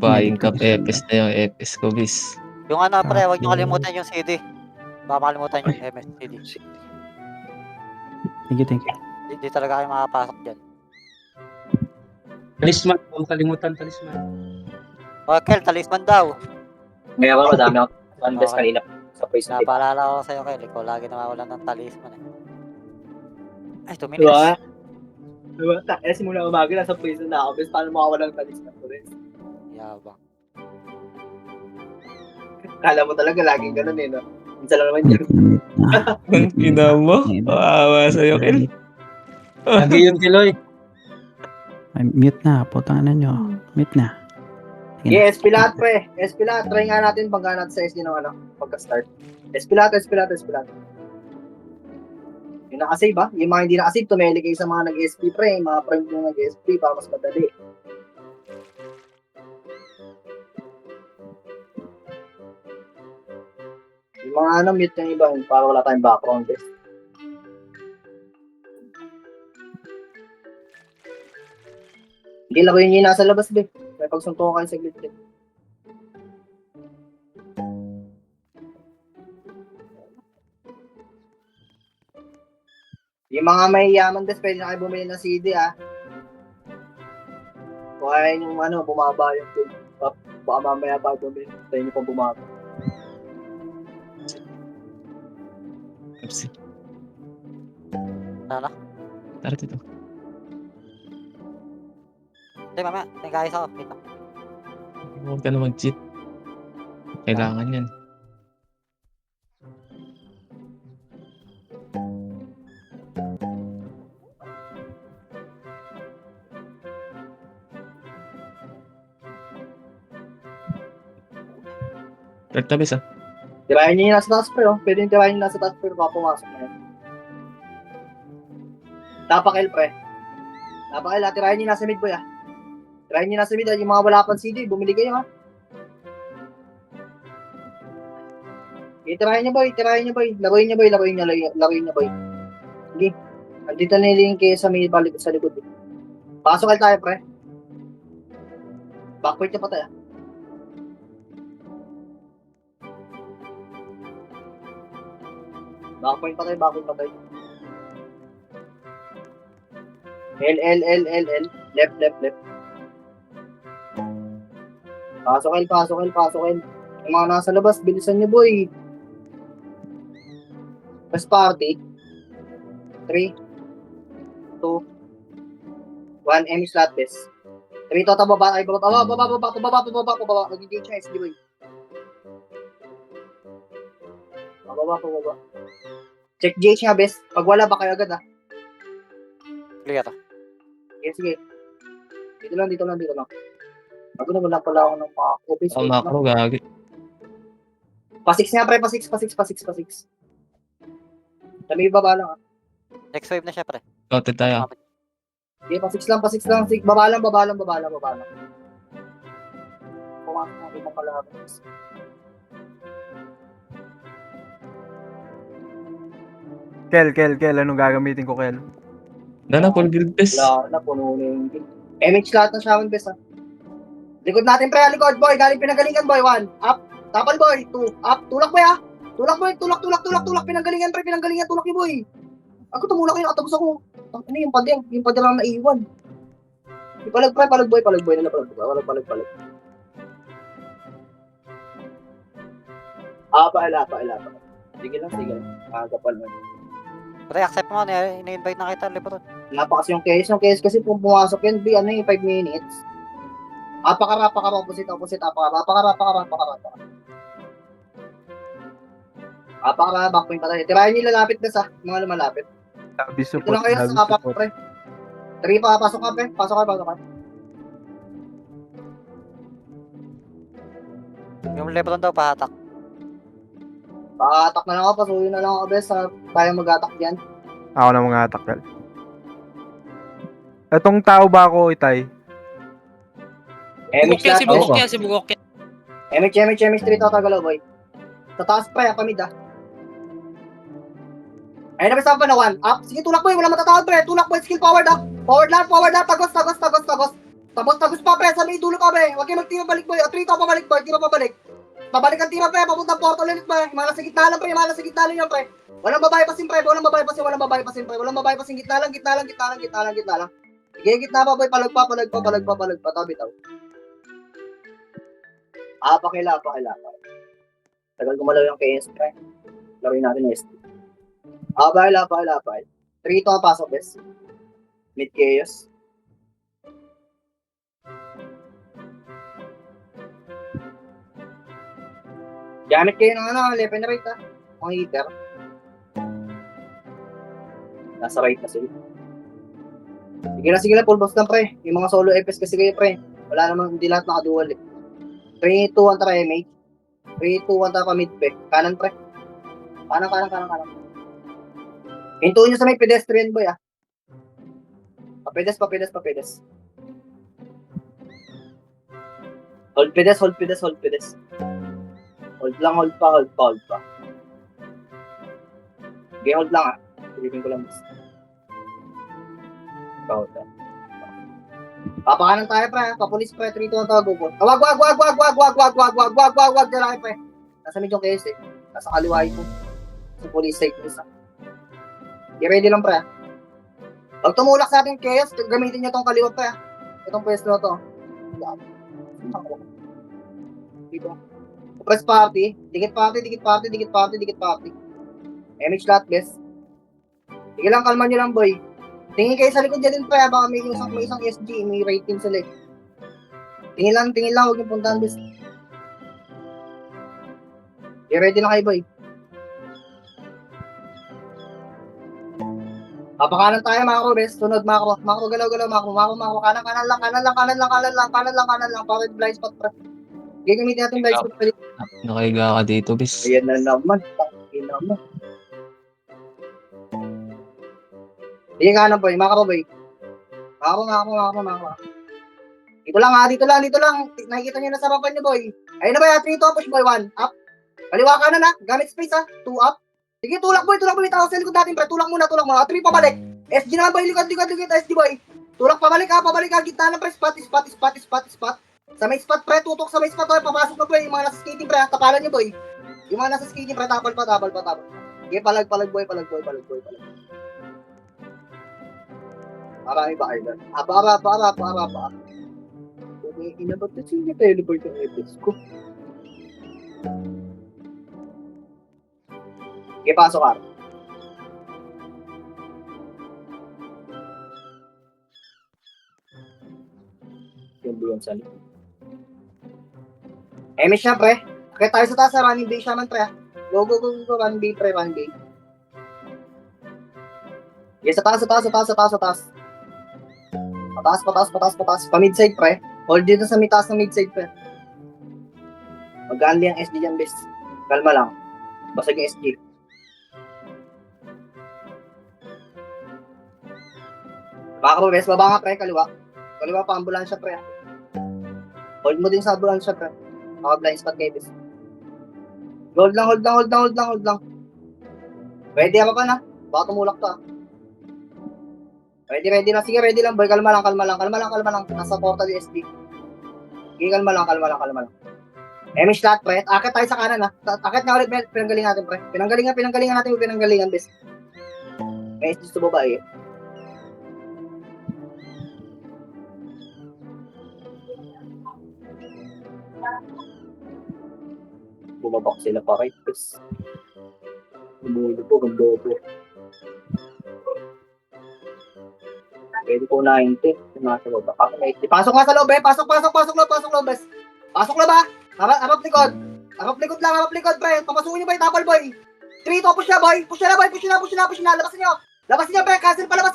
buying cup Epes na yung Epes ko, bis. Yung ano, pre, huwag nyo Tapos- kalimutan yung CD. Baka makalimutan yung MSCD. Thank you. Hindi talaga kayo makapasok dyan. Talisman, huwag kalimutan talisman. O, Kel, talisman daw. Ngayon ako, madami ako. One best Okay. kanina sa place na Napaalala ko sa'yo, Kel. Ikaw lagi nawawalan ng talisman eh. Ay, 2 minutes. Diba? Diba? Simula umaga, nasa place na ako. Bes, paano makawala ng talis na ko rin? Yabang. Kala mo talaga, laging ganun eh, no? Minsan lang naman yun. Ang ina mo. Kawawa sa'yo, Kel. Lagi yun, Kiloy. Ay, mute na. Putang na nyo. Mute na. Yes, Espilat, pre. Espilat, try nga natin pag natin sa SD ng ano, pagka-start. Espilat. Yung nakasave ba? Yung mga hindi nakasave, tumeli kayo sa mga nag-SP, pre. Yung mga friend yung nag-SP para mas madali. Yung mga ano, mute yung iba, para wala tayong background, eh. Hindi, lakuin nyo yung nasa labas, be. May pagsuntukan kayo sa glit, eh. Yung mga mahiyaman, des, pwede na kayo bumili ng CD, ah. Kung kaya yung ano, bumaba yung bill. Baka mamaya pa bumili. Tayo nyo pang bumaba. Upsi. Ano? Tara dito. Hindi, mamaya. Tingkayos ako. Wait lang. Huwag ka na mag-cheat. Kailangan yan. Third tabis, ah. Tirahin nyo yung nasa taas, pre, oh. Pwede yung tirahin yung nasa taas, pre, baka pumasok na yan. Tapakil, pre. Tapakil, ah. Tirahin nyo yung nasa mid, boy, ah. Tirahin nyo yung nasa mid, ah. Yung mga wala pang CD, bumili kayo, ah. Okay, tirahin nyo, boy. Laruin nyo, boy. Sige. Andito na yung kayo sa may balik sa likod, eh. Pasok kayo tayo, pre. Backpoint na pa tayo, ah. Backpoint pa tayo. L. Left. Pasok. Yung mga nasa labas, bilisan nyo, boy. First party. 3, 2, 1, M slot best. 3 to, baba. Mag-engage na, SD, boy. Pababa. Check GH nga, best. Pag wala, baka kayo agad, ah. Clear. Sige. Dito lang. Ako na wala pala ako ng mga office. Ang macro, gagi. Pa-6 nga, pre. Pa-6. Dami baba lang, ah. Next wave na siya, pre. Counted tayo. Sige, pa-6 lang. Baba lang. Pumasok ng ibang kalaban. Kel, anong gagamitin ko, Kel? Dala, full guild best. Wala na, puno na yung game. MH lahat ng shaman best, ah. Likod natin, pre. Likod, boy. Galing pinagalingan, boy. 1. Up. Tapan, boy. 2. Up. Tulak, boy, ah. Tulak. Pinanggalingan, pre. Tulak niyo, boy. Ako tumulak yung katabos ako. Ano yung padeng? Yung padeng lang naiwan. Palag, pre. Palag, boy. Palag. Paala. Sige lang. Agapal mo. Pre, accept mo. Ina-invite na kita, Lebron. Napakas yung case. Yung case kasi kung pumasok yan, 5 minutes. Apakara, opposite. Apakara, backpoint pa tayo. Tirahin nyo lalapit na sa mga lumalapit. Sabi Ito support. lang kayo sa kapak, pre. 3 pa, pasok ka, pre. Pasok ka. Yung Lebron daw, pahatak. Pakatak na lang ako, pasuyo na lang ako, bes. Tayo mag-attack yan. Ako na mga atak, Kel. Etong tao ba ako, Itay? MH, street ako tagalaw, boy. Sa taas, pre, pamid, ah. Ayun na, bes, pa na 1. Up. Sige, tulak, boy. Wala matatawad, pre. Tulak, boy. Skill forward, ah. Forward lang. Tagos. Tapos pa, pre, sa may dulo pa, pre. Huwag kayo magtira balik, boy. O, 3 to, pabalik, boy. Tira pabalik. Pabalik ang tira, pre. Papunta portal ulit, pre. Yung mga nasa gitna lang, pre. Yung mga nasa gitna lang yan, pre. Walang babae pasin, pre. Walang babae pasin, pre. Walang babae pasin. Gitna lang. Sige, gitna pa, boy. Palag pa. Tabi, tabi. Pakila. Tagal gumalaw yung KS, pre. Laruin natin yung SD. Pakila. 3 to, pasok, bes. Mid chaos. Gamit kayo ng left and right, ha? Mga heater. Nasa right na sila. Sige na, full box lang, pre. Yung mga solo FS kasi kayo, pre. Wala namang, hindi lahat nakadual, eh. 3, 2, 1, tara, MH. 3, 2, 1, tara, mid-back. Kanan, pre. Kanan. Hintuin nyo sa may pedestrian, boy, ah. Papedes. Hold pedes. Hold pa. Okay, hold lang, ah. Silipin ko lang, boss. Hold lang. Papakanan tayo, pre. Papulis, pre. 3, 2, 1, tawago po. Wag. Lalaki, pre. Nasa medyo KS, eh. Nasa kaliwain ko. Sa police site, isa. Get ready lang, pre. Pag tumulak sa ating chaos, gamitin nyo tong kaliwa, pre. Itong pwesto na to. Dito. Press party. Dikit party. MH lot, best. Sige lang, kalman nyo lang, boy. Tingin kayo sa likod dyan din, pre. Baka may isang SG, may right team sila. Tingin lang, huwag yung puntahan, best. Okay, ready na kayo, boy. Papakanan tayo, makro, best. Sunod, makro, galaw, makro. Kanan lang. Para blind spot, pre. Gagamitin natin blind spot, pre. Nakahiga ka dito, bis. Ayan na naman. Takin naman. Sige nga na, boy. Makro, boy. Makro. Dito lang. Nakikita nyo na sa rapan nyo, boy. Ayun na ba, 3 to, push, boy, 1. Up. Kaliwa ka na, gamit space, ha. 2 up. Sige, tulak, boy. Tawag sa likod natin, pre. Tulak muna. 3 pabalik. SG naman, boy. Likod, SG, boy. Tulak, pabalik, ha. Gitna na, pre. Spot. Sa may spot, pre. Tutok sa may spot, boy. Papasok na, boy. Yung mga nasa skating, pre. Tapalan nyo, boy. Yung mga nasa skating, pre. Tapal pa. Sige, palag, boy. Marami ba kayo doon? Para. Okay, inabot na siya teleport yung EPS ko. Okay, pasok ka. Yung buwan sa likod. MS siya, pre. Okay, tayo sa taas, running bay siya man, pre. Go, running bay, pre, running bay. Okay, sa taas. Pataas. Pa-midside, pre. Hold dito sa taas ng midside, pre. Mag-unli ang SD dyan, best. Kalma lang. Basag yung SD. Baka po, best. Baba nga, pre. Kaliwa pa, ambulansya, pre. Hold mo din sa ambulansya, pre. Maka-blind spot kayo, best. Hold lang. Ready ka pa na? Baka tumulak ka. Ready na. Sige, ready lang, boy. Kalma lang. Nasa portal yung SD. Sige, kalma lang. MH lot, pre. Akit tayo sa kanan, ha. Akit nga ulit, pinanggalingan natin, pre. Pinanggalingan, best. May SD sa babae, eh. Bumabak sila pa right, best. Bumulo po, ganda po. Pwede po 90. Nasa loob. Pasok nga sa loob, eh. Pasok loob, bes. Pasok loob, ha. Harap likod lang, pre. Pamasukin nyo, boy. Tapal, boy. 3 to, push na, boy. Push na. Labasin nyo, pre. Cancel palabas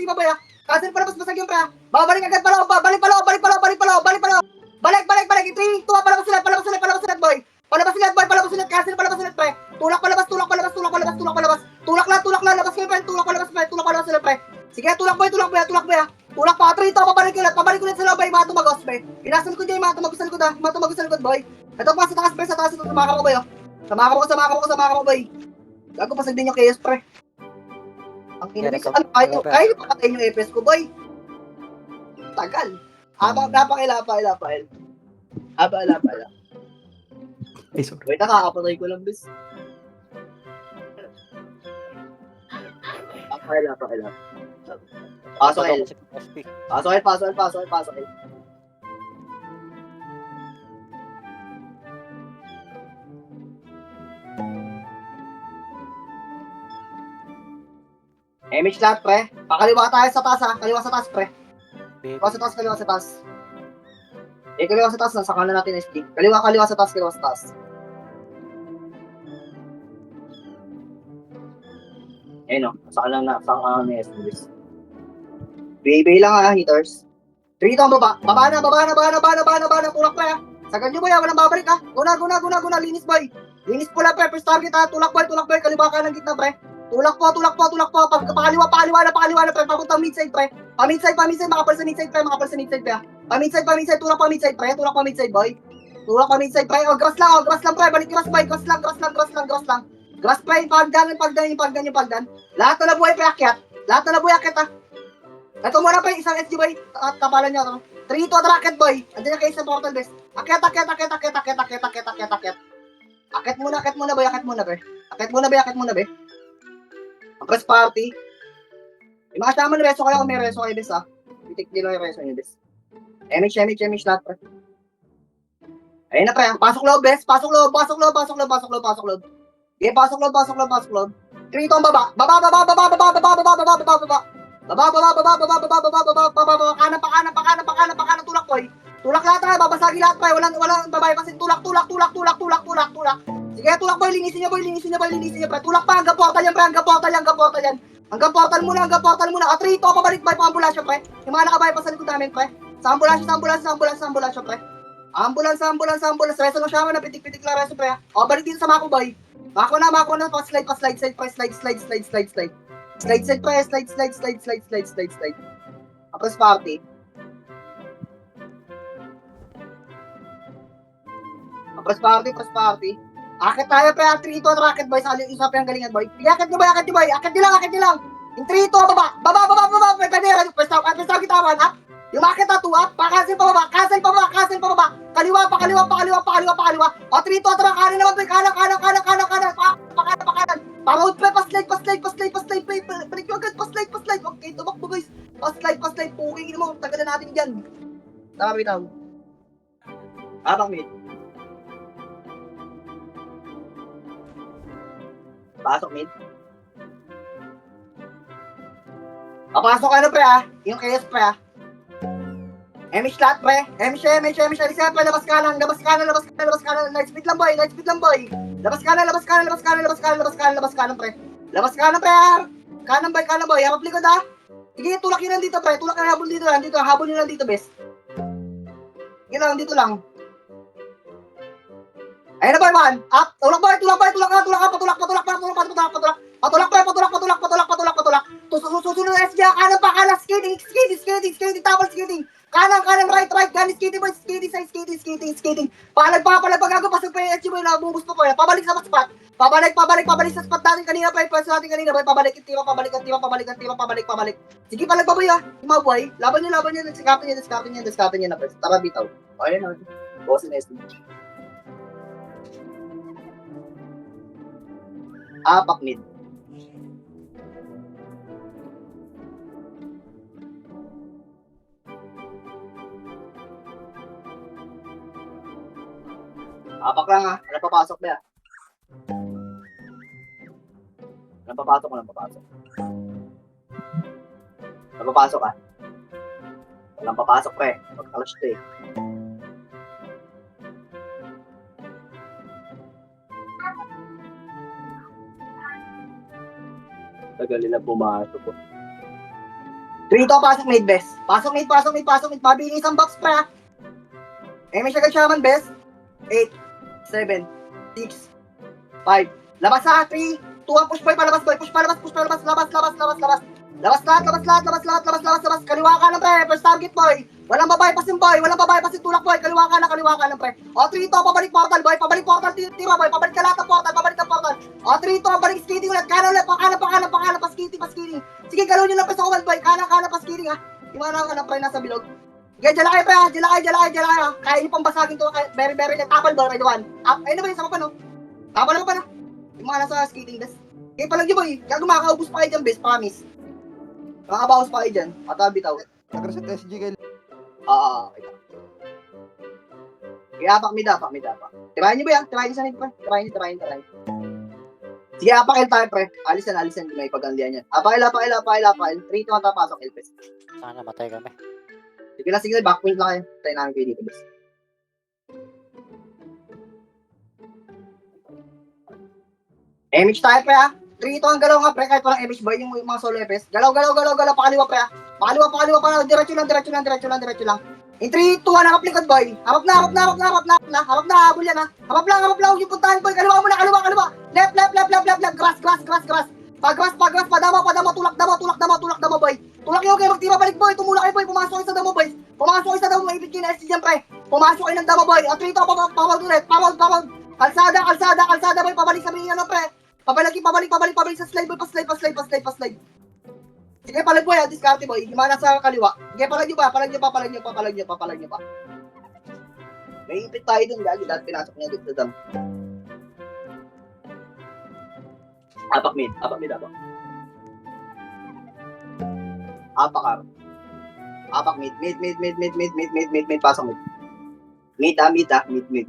iba, boy, ha. Cancel palabas, basag yung, pre, ha. Babalik agad, paloob. Balik. 3, 2, palabas ulit, boy. Palabas ulit, cancel palabas ulit, pre. Tulak palabas. Tulak lang, labas kayo, pre. Tulak palabas ulit, pre. Sige, tulak boy, ha. Tulak pa, 3 to, pabalik ulit sa loob, boy. Mga tumagos, pre. Pinasa likod niya, mga tumagos sa likod, ha. Mga tumagos sa likod, boy. Ito pa, sa taas, pre, ito. Sumaka ko, boy, oh. Sumaka ko, boy. Gago, pasag din yung chaos, pre. Ang kinabis, ano, kayo papatayin yung EPS ko, boy. Tagal. Napakilapa. Aba. Ay, sorry. Wait, nakakapatay ko lang, bis. Napakilapa. Pasok, El. Si SP. Pasok, El. Image lahat, pre. Pakaliwa tayo sa taas, ha. Kaliwa sa taas, pre. Kaliwa sa taas. Kaliwa sa taas na. Saka na natin SP. Kaliwa sa taas. Ayun, no. Saka na SP. Baby lang, ha, hitters. 3 to ang baba. Baba na. Tulak, pre, ha. Sagan nyo, boy, ha. Walang babalik, ha. Guna. Linis, boy. Linis pula, pre. First target, ha. Tulak, boy. Kaliwa ka ng gitna, pre. Tulak po. Pakaliwa na, pre. Papuntang midside, pre. Pa-midside. Makapal sa midside, pre. Ha. Pa-midside. Tulak pa midside, pre. Boy. Tulak pa midside, pre. O, grass lang, pre. Balik grass, boy. Grass lang. Grass, pre. Pagdan. Lahat na nabuhay, pre. Akyat, ha. Ito muna, pre. Isang SG, boy. Kapalan nyo, 3 to racket, boy. Andiyan na kayo sa portal, best. Akyat. Akyat muna, boy. Akyat muna, be. Ang press party. Yung mga kasama na reso kayo kung may reso kayo, bes, ha. Itik din lang yung reso nyo, bes. MH lahat, pre. Ayun na, pre. Pasok loob, bes. Pasok loob. Okay, pasok loob. 3 to ang baba. Baba. Kanan, tulak, boy. Tulak lahat, ha. Babasagi lahat, pre. Walang babae kasi tulak. Sige, tulak, boy. Linisin niyo, pre. Tulak pa, hanggang portal yan. Hanggang portal muna. 3 to, pabalik, boy, pa-ambulansya, pre. Yung mga nakabay pa sa likod namin, pre. Sa ambulansya, pre. Ambulance. Reso ng shaman na pitik-pitik lang, reso, pre. O, balik dito sa Mako, boy. Mako na. Pa-slide, pre. Slide. Press party. Press party. Akit tayo, pre. 3 to racket, boy. Sa usapin ang galingan, boy. Akit nyo, boy. Akit nyo lang. Yung 3 to, baba. Pwede. Press out kitawan, up. Yung akit na 2, up. Cancel pa baba. Kaliwa. O, 3 to, tara. Kanan naman, boy. Kanan. Parod, pre. Pa-slide. Balik nyo agad. Pa-slide. Okay, tumakbo, guys. Pa-slide. Puking mo. Tagalan natin dyan. Tama, bitaw. Abang, mid. Pasok, mid. Papasok ano, pre, ha? Yung KS, pre, ha? MH lahat, pre. MH. Alisin, pre. Labas kanan. Light speed lang, boy. Labas kanan, pre. Labas kanan, pre, ha? Kanan, boy. Harap likod, ha? Sige, tulak yun lang dito, pre. Tulak na habol dito. Habol nyo lang dito, bes. Sige lang, dito lang. Ayun na, boy, man. Up. Tulak ka. Susunod na SG. Kanan. Skating. Double skating. Kanan, right. Galing skating, boy. Skating. Pagago. Pasok pa yung SG, boy. Nabubus pa, boy. Pabalik sa spot. Pabalik sa spot natin kanina, boy. Pwesto natin kanina, boy. Pabalik. Sige, palag pa, boy, ha. Ima, boy. Laban nyo. Discarte nyo na, boy. Tara, bitaw. Ayun na. Boss in SG. Apak mid. Apak lang, ha. Ano papasok ba? Napapasok, ha. Walang papasok, pre. Pagkalas to, eh. Tagal nila pumasok, po. 3 to, pasok mid, best. Pasok mid. Mabilis ang box, pre, ha. May siya shaman, best. 8, 7, 6, 5. Labas, ha. 3, 2, push, boy. Palabas, boy. Push, palabas. Labas lahat. Kaliwa ka na, pre. First target, boy. Walang babypassin, boy. Tulak, boy. Kaliwa ka na, pre. O, 3 to, pabalik portal, boy. Tira, boy. Pabalik ka lahat ng portal. O, 3 to, balik skating ulit. Kanan ulit. Pakanan. Paskating. Sige, galaw nyo lang pa sa kuwan, boy. Kanan, paskating, ha. Yung mga pre, nasa bilog. Sige, dyan lang kayo, pre, ha? Dyan lang kayo, dyan lang kayo, dyan lang kayo, ha? Kaya niyo pang basagin to, very, very, tapal boy, ready one. Up, ayun na ba yung sama pa, no? Tapal naman pa, no? Yung mga nasa skating desk. Okay, palag niyo, boy. Gago, makakaubos pa kayo dyan, bes, promise. Makakabawas pa kayo dyan, matabi tao. Nag-reset SG kay Okay. Okay, apak mid. Tirahin niyo ba yan? Tirahin niyo sa nid, pre. Tirahin. Sige, apakil tayo, pre. Alisan. May pagandihan yan. Apakil. 3, 2, 1, tapasok, Elpes. Sana matay kami. Sige, backpoint lang kayo. Tayo namin kayo dito, bes. MH tayo, pre, ha? 3, 2, ang galaw nga, pre. Kahit walang MH boy, yung mga solo FS. Galaw. Pakaliwa, pre, ha? Pakaliwa pa. Diretso lang. In 3, 2, 1, harap likod, boy. Harap na. Habol yan, ha? Harap lang. Huwag yung puntahan, boy. Kaliwa muna. Left. Grass. Pag-grass. Padama. Tulak damo, boy. Tulak yung kayo, magtira balik, boy. Tumulak kayo, boy. Pumasok kayo sa damo, boy. Maipit kayo na SC dyan, pre. Pumasok kayo ng damo, boy. At 3, 2, pawag ulit. Kalsada, boy. Pabalik sa mga, pre. Pabalik sa slide, boy. Pa-slide. Sige, palag boy, discarte boy. Gimana sa kaliwa? Sige, palag nyo pa. May ipit tayo dun, gagi. Dahil pinasok niya dito sa dam. Apak mid. Apak, mid. Pasok mid. Mid.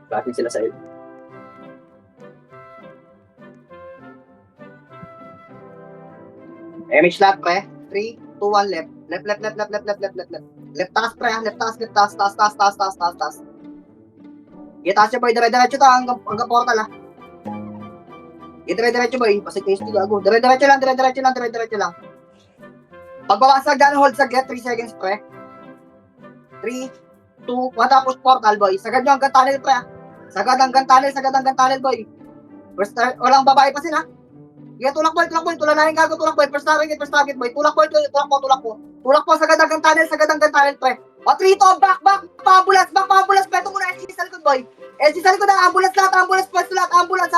Bakit sila sa il. MH lat, pre. 3, 2, 1, left. Left taas, pre. Left taas. Itaas siya, boy. Dire-diretso to hanggang portal, ha. Dire-diretso, boy. Pasig kayo still, ago. Dire-diretso lang. Pagbabasag dyan, hold sa get. 3 seconds, pre. 3, 2, 1, tapos portal, boy. Sagad nyo hanggang tunnel, pre, ha. Sagad hanggang tunnel, boy. First, walang babae pa sin, ha. Sige, tulak boy. Tulanahin gago, tulak boy. First target, boy. Tulak po. Sagad hanggang tunnel, pre. O, 3, 2, back. Pambulas. Peto muna, SC sa likod, boy. SC sa likod, ambulance lahat. Ambulance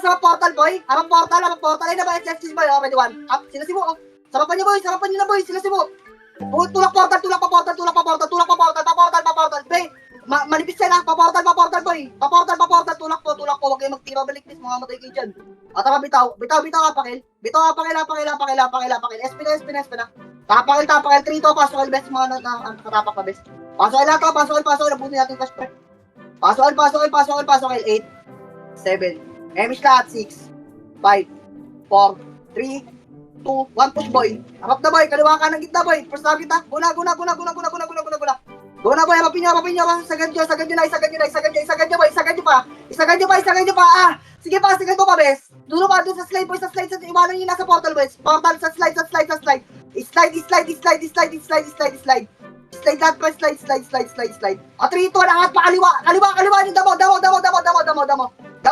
sa portal, boy. Harap portal. Ay na ba, SC, boy. O, ready one. Up, sila si Mo, oh. Sarapan niyo na, boy. Sila si Mo. Tulak pa portal. Bay, manipis yan, ha. Pa-portal, boy. Pa-portal. Tulak po. Huwag kayo magtira balik, please. Mga matay kayo dyan. At tara, bitaw, apakil. SP na. Tapakil. 3 to, pasok, best. Mga nakatapak pa, best. Pasok, nabuti natin cash, pre. Pasok, 8, 7, MH lahat, 6, 5, 4, 3, 2, 1, push, boy. Harap na, boy. Kaliwa ka ng gitna, boy. First target, ha. Guna. Guna, boy. Harapin nyo. Sagad nyo na. Isagad nyo pa. Sige pa, bes. Doon sa slide, boy. Sa iwanan nyo nasa portal, boys. Portal, sa slide. Slide. Slide lahat, pre. Slide. A 3, 2, angat pa. Kaliwa yung damo. Damo,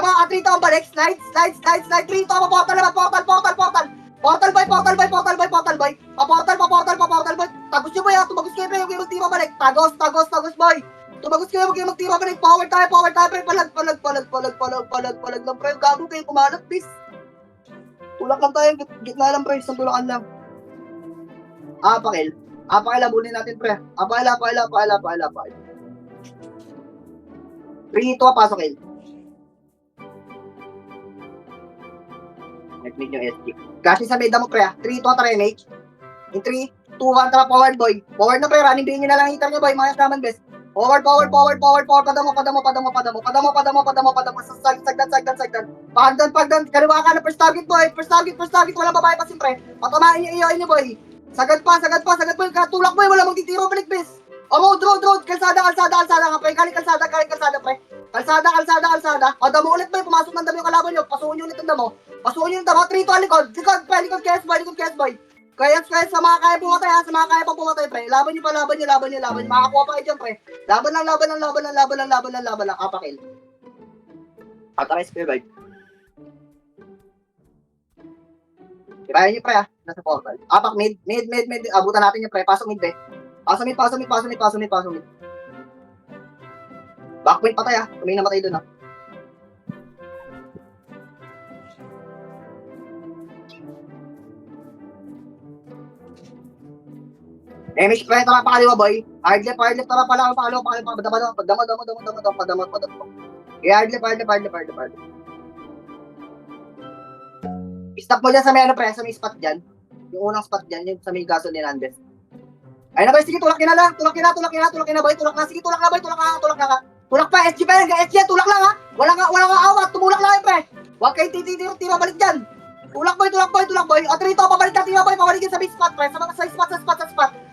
a 3, 2, ang balik. Slide. 3, 2, portal. Portal boy. Tagos nyo, boy, ha. Tumagos kayo, pre. Huwag kayo magtira balik. Tagos, boy. Tumagos kayo, huwag kayo magtira balik. Power tayo, pre. Palag lang, pre. Gago kayo, kumalat, please. Tulak lang tayo, gitna lang, pre. Isang tulakan lang. Apakil, abulin natin, pre. Apakil. 3, 2, pasok, il. Nag-make yung SG. Kasi sa meda mo, pre, 3, 2, tara, MH. In 3, 2, 1, tara, forward, boy. Forward na, pre. Running bay nyo na lang hitar nyo, boy. Mga naman, best. Forward. Padamo. Pagdan. Kaliwa ka na, first target, boy. First target. Walang babae pa, pre. Patamain nyo, iyoin nyo, boy. Sagad pa, boy. Katulak, boy. Wala mong titiro, balik, bes. Road. Kalsada. Pre. Kaling kalsada, pre. Kalsada. O, damo ulit, boy. Pumasok ng damo yung kalaban nyo. Pasukin nyo ulit ng damo. 3, 2, likod. Likod, KS, boy. Kaya sa mga kaya pumatay, ha. Sa mga kaya pang pumatay, pre. Laban nyo. Makakuha pa kayo dyan, pre. Laban lang. Apakil. Ataray, spear, boy. Kaya nyo, pre, ha. Nasa portal. Apak, mid. Abutan natin yung pre. Pasok mid, be. Pasok mid. Backpoint patay, ha. Kung may namatay dun, ha. MH pre, tara pa kaliwa boy. Hard left, tara pala, padama. Okay, hard left. Stop mo dyan sa may ano pre, sa may spot dyan. Yung unang spot dyan, yung sa may gasoline Andes. Ayun na boy, sige, tulak na boy, tulak na. Sige, tulak na. Tulak pa, SG pa yan, SG, tulak lang ha. Wala nga awat, tumulak lang pre. Huwag kayo tira balik dyan. Tulak boy. O, trito, pabalik ka, tira boy, pabalik yan sa may spot pre, sa spot.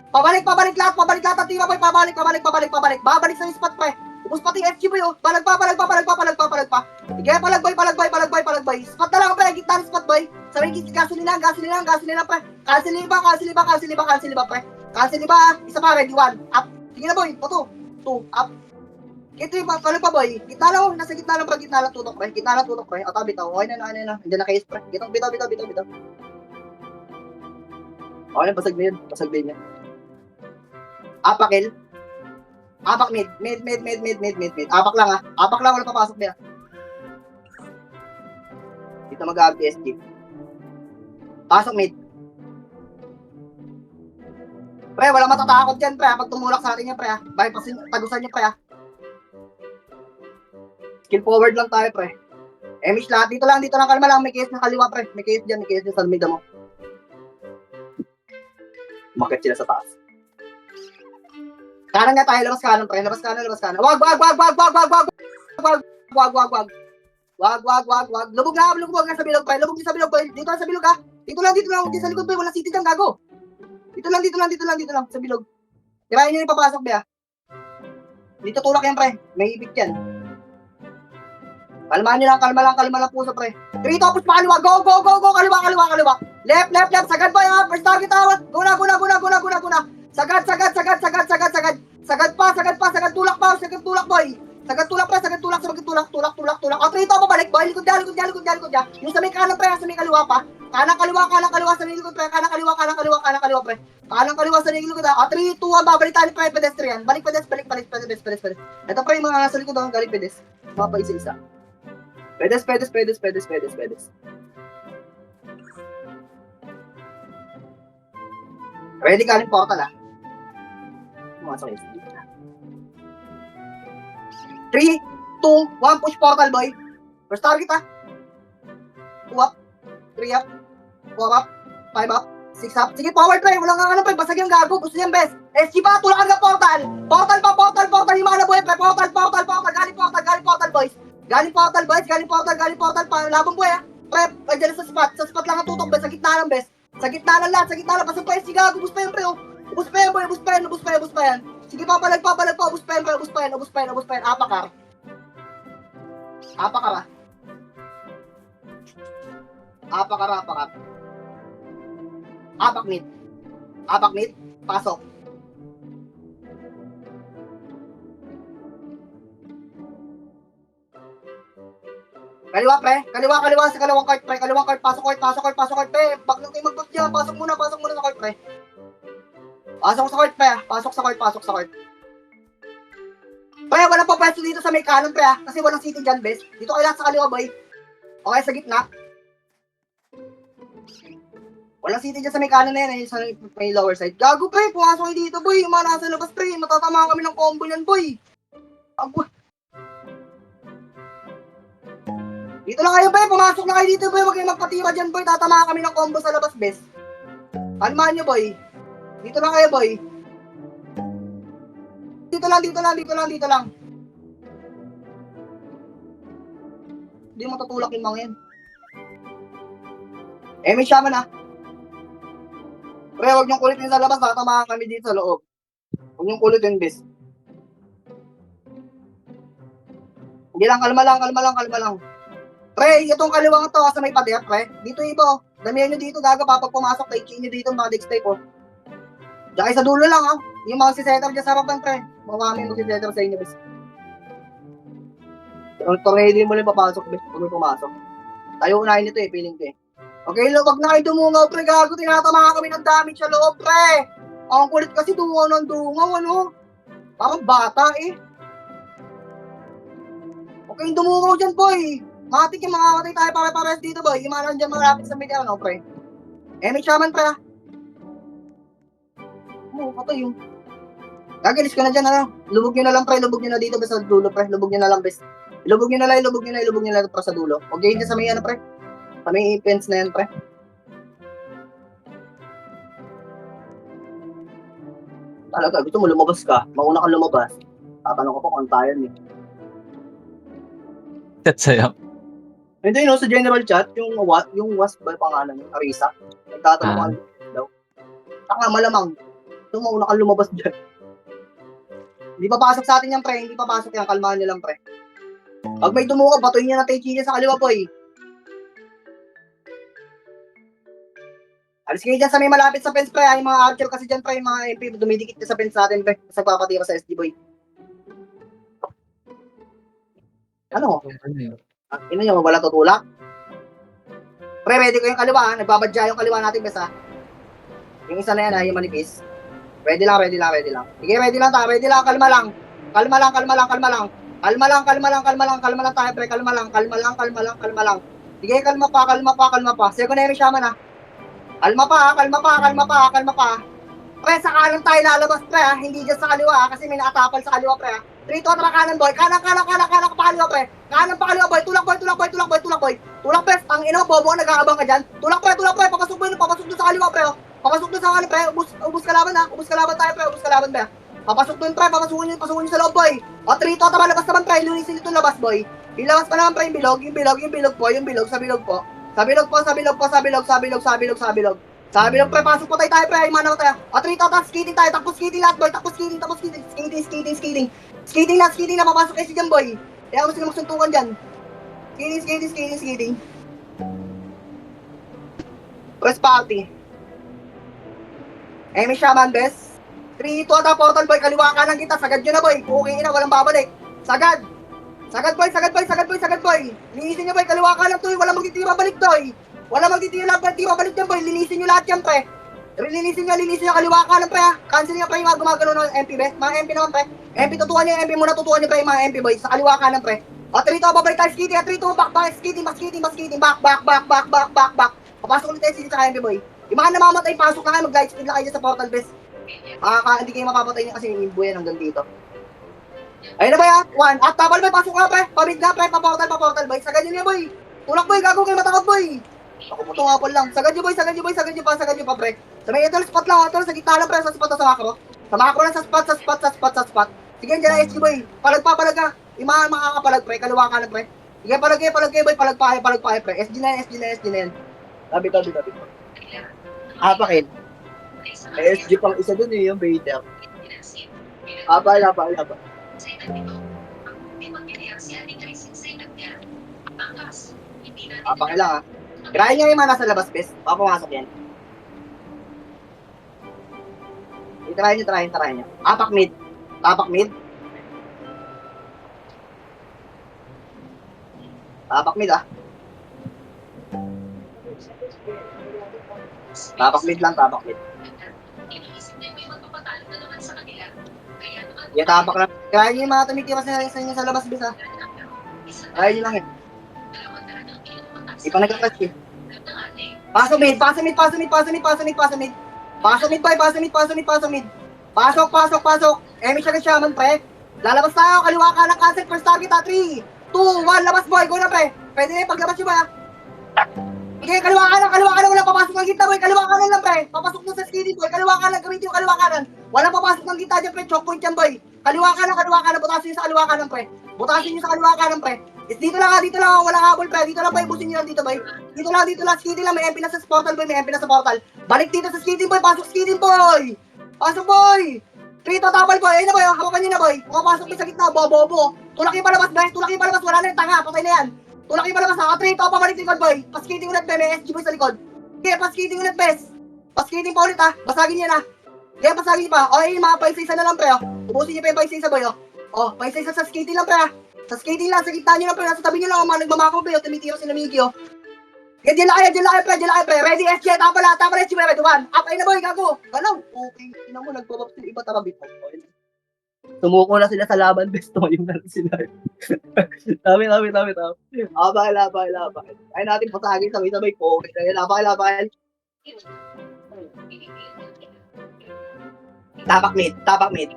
Pabalik lahat ang tira boy, pabalik. Babalik sa spot pre. Ubus pati SG boy, oh. Palag pa. Sige, palag boy. Spot na lang pre, gitna ng spot boy. Sa may gasolina pre. Cancel liba pre. Isa pa, ready, 1, up. Sige na boy, 2, up. Ito yung palag pa boy. Gitna lang, nasa gitna lang tutok pre. O, tabi tao. Okay na. Andiyan na case pre. Bitaw. Okay na, basag na yun. Apakil. Apak mid. Apak lang ha. Wala papasok niya. Dito mag-abi SG. Pasok mid. Pre, wala matatakot dyan pre. Pag tumulak sa atin yan pre ha. Bypassin, tagusan niya pre ha. Skill forward lang tayo pre. Emish lahat. Dito lang. Kalma lang. May case na kaliwa pre. May case dyan sa mida mo. Umakit sila sa taas. Kanan nga tayo, labas kanan pre. Labas kanan. Wag. Lubog na sa bilog pre. Lubog sa bilog pre. Dito lang sa bilog ha. Dito lang. Huwag sa likod pre. Walang city dyan, gago. Dito lang sa bilog. Kirain nyo yung papasok ba? Dito tulak yan pre. May ibig yan. Kalma lang puso pre. 3 tapos pa kaliwa. Go. Kaliwa. Left. Sagad boy ha. First target awat. Guna. Sagad pa. Tulak boy. Sagad tulak. O, 3 to pabalik boy. Likod niya. Yung sa may kanan pre, sa may kaliwa pa. Kanan kaliwa sa may likod pre. Kanan kaliwa pre. Kanan kaliwa sa may likod ha. O, 3, 2, 1, babalik tayo pre, pedestrian. Balik. Ito pre, yung mga nasa likod ang galing pedes. Mga pa isa-isa. Pedes. Ready ka rin portal ha. Pumasok yun. 3, 2, 1, push portal boy. First target ha. 2 up, 3 up, 4 up, 5 up, 6 up. Sige, power try. Wala nga pre. Basag yung gago. Gusto niyang best. SG pa, tulakan ka portal. Portal. Yung mga nabuhay pre. Portal. Galing portal. Labang buhay ha. Pre, andyan sa spot. Sa spot lang ang tutok best. Sa gitna lang best. Sa gitna lang. Basta pa SG gago. Ubus pa yan pre oh. Ubus pa yan. Sige, papalag. Ubus pa yan. Apakar. Apak mid. Pasok. Kaliwa pre. Kaliwa sa kalawang cart pre. Pasok cart pre. Bag lang kayo mag-back dyan. Pasok muna sa cart pre. Pasok sa cart. Pre, wala pa pwesto dito sa may kanan pre ha. Kasi walang city dyan best. Dito kayo lang sa kaliwa boy. Okay, sa gitna. Walang city dyan sa may kanan na yan. Sa may lower side. Gago pre, pumasok kayo dito boy. Yung mga nasa labas pre. Matatamaan kami ng combo yan boy. Dito lang kayo boy. Pumasok na kayo dito boy. Huwag kayong magpatira dyan boy. Tatamaan kami ng combo sa labas best. Kalmaan nyo boy. Dito lang kayo boy. Dito lang. Hindi mo tutulak yung mga yan. May shaman ha. Pre, huwag niyong kulitin sa labas. Tatamaan kami dito sa loob. Huwag niyong kulitin, bes. Hindi lang, kalma lang. Pre, itong kaliwang to sa may pader, pre. Dito ibo. Damihan nyo dito, gaga. Papag pumasok, taiki nyo dito mga dex type, oh. Diyan sa dulo lang, ha. Yung mga si-setter dyan sa harapan, pre. Mga mami yung si-setter sa inyo, bes. Tornado mo lang papasok, bes. Huwag mo pumasok. Tayo unahin nito, feeling ko, Okay, wag na kayo dumungaw, pre. Gago, tinatamaan kami ng damage sa loob, pre. Ang kulit kasi dungaw ng dungaw, ano? Parang bata, Okay, dumungaw dyan, boy. Matik yung makakatay tayo pare-pares dito, boy. Yung mga nandiyan malapit sa media, ano, pre. May shaman, pre. Oo, patay yung. Gagilis ko na dyan, ano? Lubog nyo na lang, pre. Lubog nyo na dito, bes, sa dulo, pre. Lubog nyo na lang, bes. Ilubog nyo na lang, ilubog nyo na, ilubog nyo na lang, pre, sa dulo. Huwag ganyan dyan sa may, ano, pre. Sa may fence na yan, pre. Talaga, gusto mo lumabas ka. Mauna kang lumabas. Tatanong ko pa kung ano tayo, eh. Chat sa'yo. Hindi, no, sa general chat, yung wasp ba yung pangalan yung Arisa? Nagtatanong ko ano daw. Taka, malamang. Gusto mo, mauna kang lumabas dyan. Hindi papasok sa atin yan, pre. Hindi papasok yan. Kalmahan nyo lang, pre. Pag may dumuka, batuin niya na tayo sa kaliwa, boy. Alis kayo dyan sa may malapit sa fence, pre. Ay, mga archer kasi dyan, pre. Yung mga MP, dumidikit na sa fence natin, pre. Sa papatira sa SD, boy. Ano? Ino nyo, wala tutulak. Pre, ready ko yung kaliwa, ha? Nagbabadya yung kaliwa natin, bes, ha? Yung isa na yan, ha? Yung manipis. Ready lang. Sige, ready lang tayo. Ready lang, kalma lang. Kalma lang tayo, pre. Kalma lang. Sige, kalma pa. Second enemy shaman, ha? Kalma pa. Pre, sa kanan tayo lalabas, pre, ha? Hindi dyan sa kaliwa, ha? Kasi may naatapal sa kaliwa, pre, ha? 3 to atara kanan, boy. Kanan pa kaliwa, pre. Kanan pa kaliwa, boy. Tulak, boy. Tulak, pre. Ang ino, bobo, nag-aabang ka dyan. Tulak, pre. Papasok doon sa kaliwa, pre, oh. Papasok doon sa kanan, pre. Ubus kalaban, ha? Ubus kalaban tayo, pre. Papasok doon, pre. Pasukin nyo sa loob, boy. O, 3 to atara, labas naman, pre. Lunisin itong labas, boy. Ilabas pa naman, pre, yung bilog po. Sa bilog. Sa bilog, pre, pasok pa tayo, pre, ay mana tayo. O, 3 to, skating tayo, tapos skating lahat, boy, skating na, papasok kayo si dyan, boy. Kaya ako sila magsuntukan dyan. Skating. Press party. Emi Shaman, bes. 3, 2, ata, portal, boy, kaliwa ka lang kita, sagad nyo na, boy. Okay na, walang babalik. Sagad, boy. Linisin nyo, boy, kaliwa ka lang, toy, walang magtitira balik, toy. Wala magtitira balik dyan, boy. Linisin nyo lahat yan, pre. Linisin nyo, kaliwa ka lang, pre, ha. Cancel nyo, pre, yung mga gumagano ng MP, be. Mga MP naman, pre. MP, tutukan nyo, pre, yung mga MP, boy. Sa kaliwa ka lang, pre. O, 3, 2, babalik tayo, skating, 3, 2, back, skating, back. Papasok ulit tayo, skating sa MP, boy. Yung mga namamatay, pasok na kayo, mag-light speed lang kayo dyan sa portal, bes. Hindi kayo mapapatay niya kasi yung imbo yan hanggang dito. Ayun na, boy, ha. 1, at tapal, boy, pasok ka, pre. Pamid na, pre, pa-portal, boy. Sagad nyo niya, boy. Tulak, boy, gago kayo matakot, boy. Ako po tungapol lang. Sagad nyo, pa, pre. Sa may idol spot lang, sa gitna lang, pre, sa spot o sa macro. Sa macro lang, sa spot. Sige, dyan na, SG, boy. Palag ka. Yung mga makakapalag, pre, kaliwa ka na, pre. Sige, palag kayo, boy, palag pa kayo, pre. SG na yan. Tabi. Apakin. SG pang isa dun, yung Vader. Aba. Apakin lang, ha. Kirahin nyo yung mga nasa labas, bes. Papamasok yan. Tarahin nyo. Tapak mid. Tapak mid, ah. Tapak mid lang. Yeah, tapak lang. Kirahin nyo yung mga tumitiwas na sa inyo sa labas, bes, ha. Kirahin nyo lang, eh. Di pa nagka-touch, eh. Pasok mid. Pasok mid, boy. Pasok. Emi siya ng shaman, pre. Lalabas tayo. Kaliwa ka ng cancel. First target, ha. 3, 2, 1. Labas, boy. Go na, pre. Pwede na yung paglabas nyo, ba, ha. Okay, kaliwa ka lang. Walang papasok ng gitna, boy. Kaliwa ka lang, pre. Papasok mo sa skating, boy. Kaliwa ka lang. Gamitin yung kaliwa ka lang. Walang papasok ng gitna dyan, pre. Choke point yan, boy. Kaliwa ka lang. Butasin nyo sa kaliwa ka lang, pre. Dito lang, walang habol, pre. Dito lang, boy. Busin nyo lang dito, boy. Dito lang. Skating lang. May MP na sa portal, boy. Balik dito sa skating, boy. Pasok skating, boy. 3 to tapal, boy. Ayun na, boy. Hawakan nyo na, boy. Pumapasok sa gitna. Bobo. Tulak yung palabas, boy. Wala na yung tanga. Patay na yan. Tulak yung palabas, ha. 3 to, pabalik likod, boy. Paskating ulit, boy. May SG, boy, sa likod. Okay, paskating ulit, bes. Paskating pa ulit, ha. Basagin nyo na. Okay, basagin pa. O, ayun, mga paisa-isa na lang, pre, oh. Ubusin nyo pa yung paisa-isa, boy, oh. O, paisa-isa sa skating lang, pre, ha. Sa skating lang, sa gitna nyo lang, pre. Nasa tabi nyo lang, nagmamakro, pre, oh. Tumitiro sila Miggy, oh. Okay, dyan lang kayo, pre. Ready, SG. Tapal, SG, pre. Ready, 1. Up, ayun na, boy. Gago. Galaw. Okay. Tingnan mo, nagbabab sila. Iba tarabit. Tumuko na sila sa laban. Besto yung na sila. Dami. Laban. Ay natin pasagin sabay po. Okay, laban. Tapak mid. Tapak mid.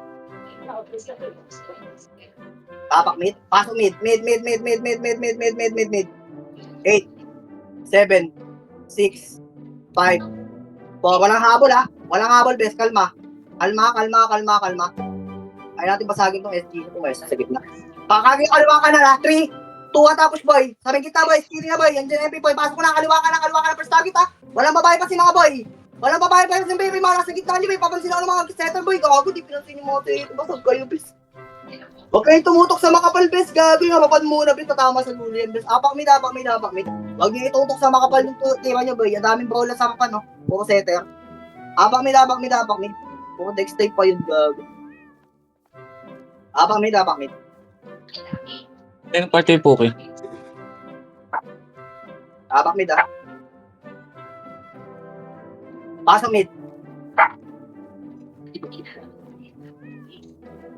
Tapak mid. Pasok mid. Mid. 8, 7, 6, 5, 4. Walang habol ha. Walang habol, bes. Kalma. Kalma. Ay natin basagin tong SG ko guys sa gitna. Pakagin kaliwa ka na la. 3, 2 tapos boy. Sabi kita boy, skiri na boy. Yan dyan MP boy. Pasok ko na kaliwa ka na first target ha. Walang babae pa si mga boy. Walang babae pa si baby. Mga nasa gitna niyo boy. Papansin ako ng mga setter boy. Gago, di pinansin yung mga tayo. Basag kayo bes. Huwag kayong tumutok sa makapal bes. Gago yung hapapan muna bes. Tatama sa lulo yan bes. Apak mid. Huwag niyo itutok sa makapal yung tira niyo boy. Ang daming brawler sa kapan no. Puro setter. Apak mid. Puro dex type pa yun gago. Apak mid. Ayun, party yung Poke. Apak mid ah. Pasok mid.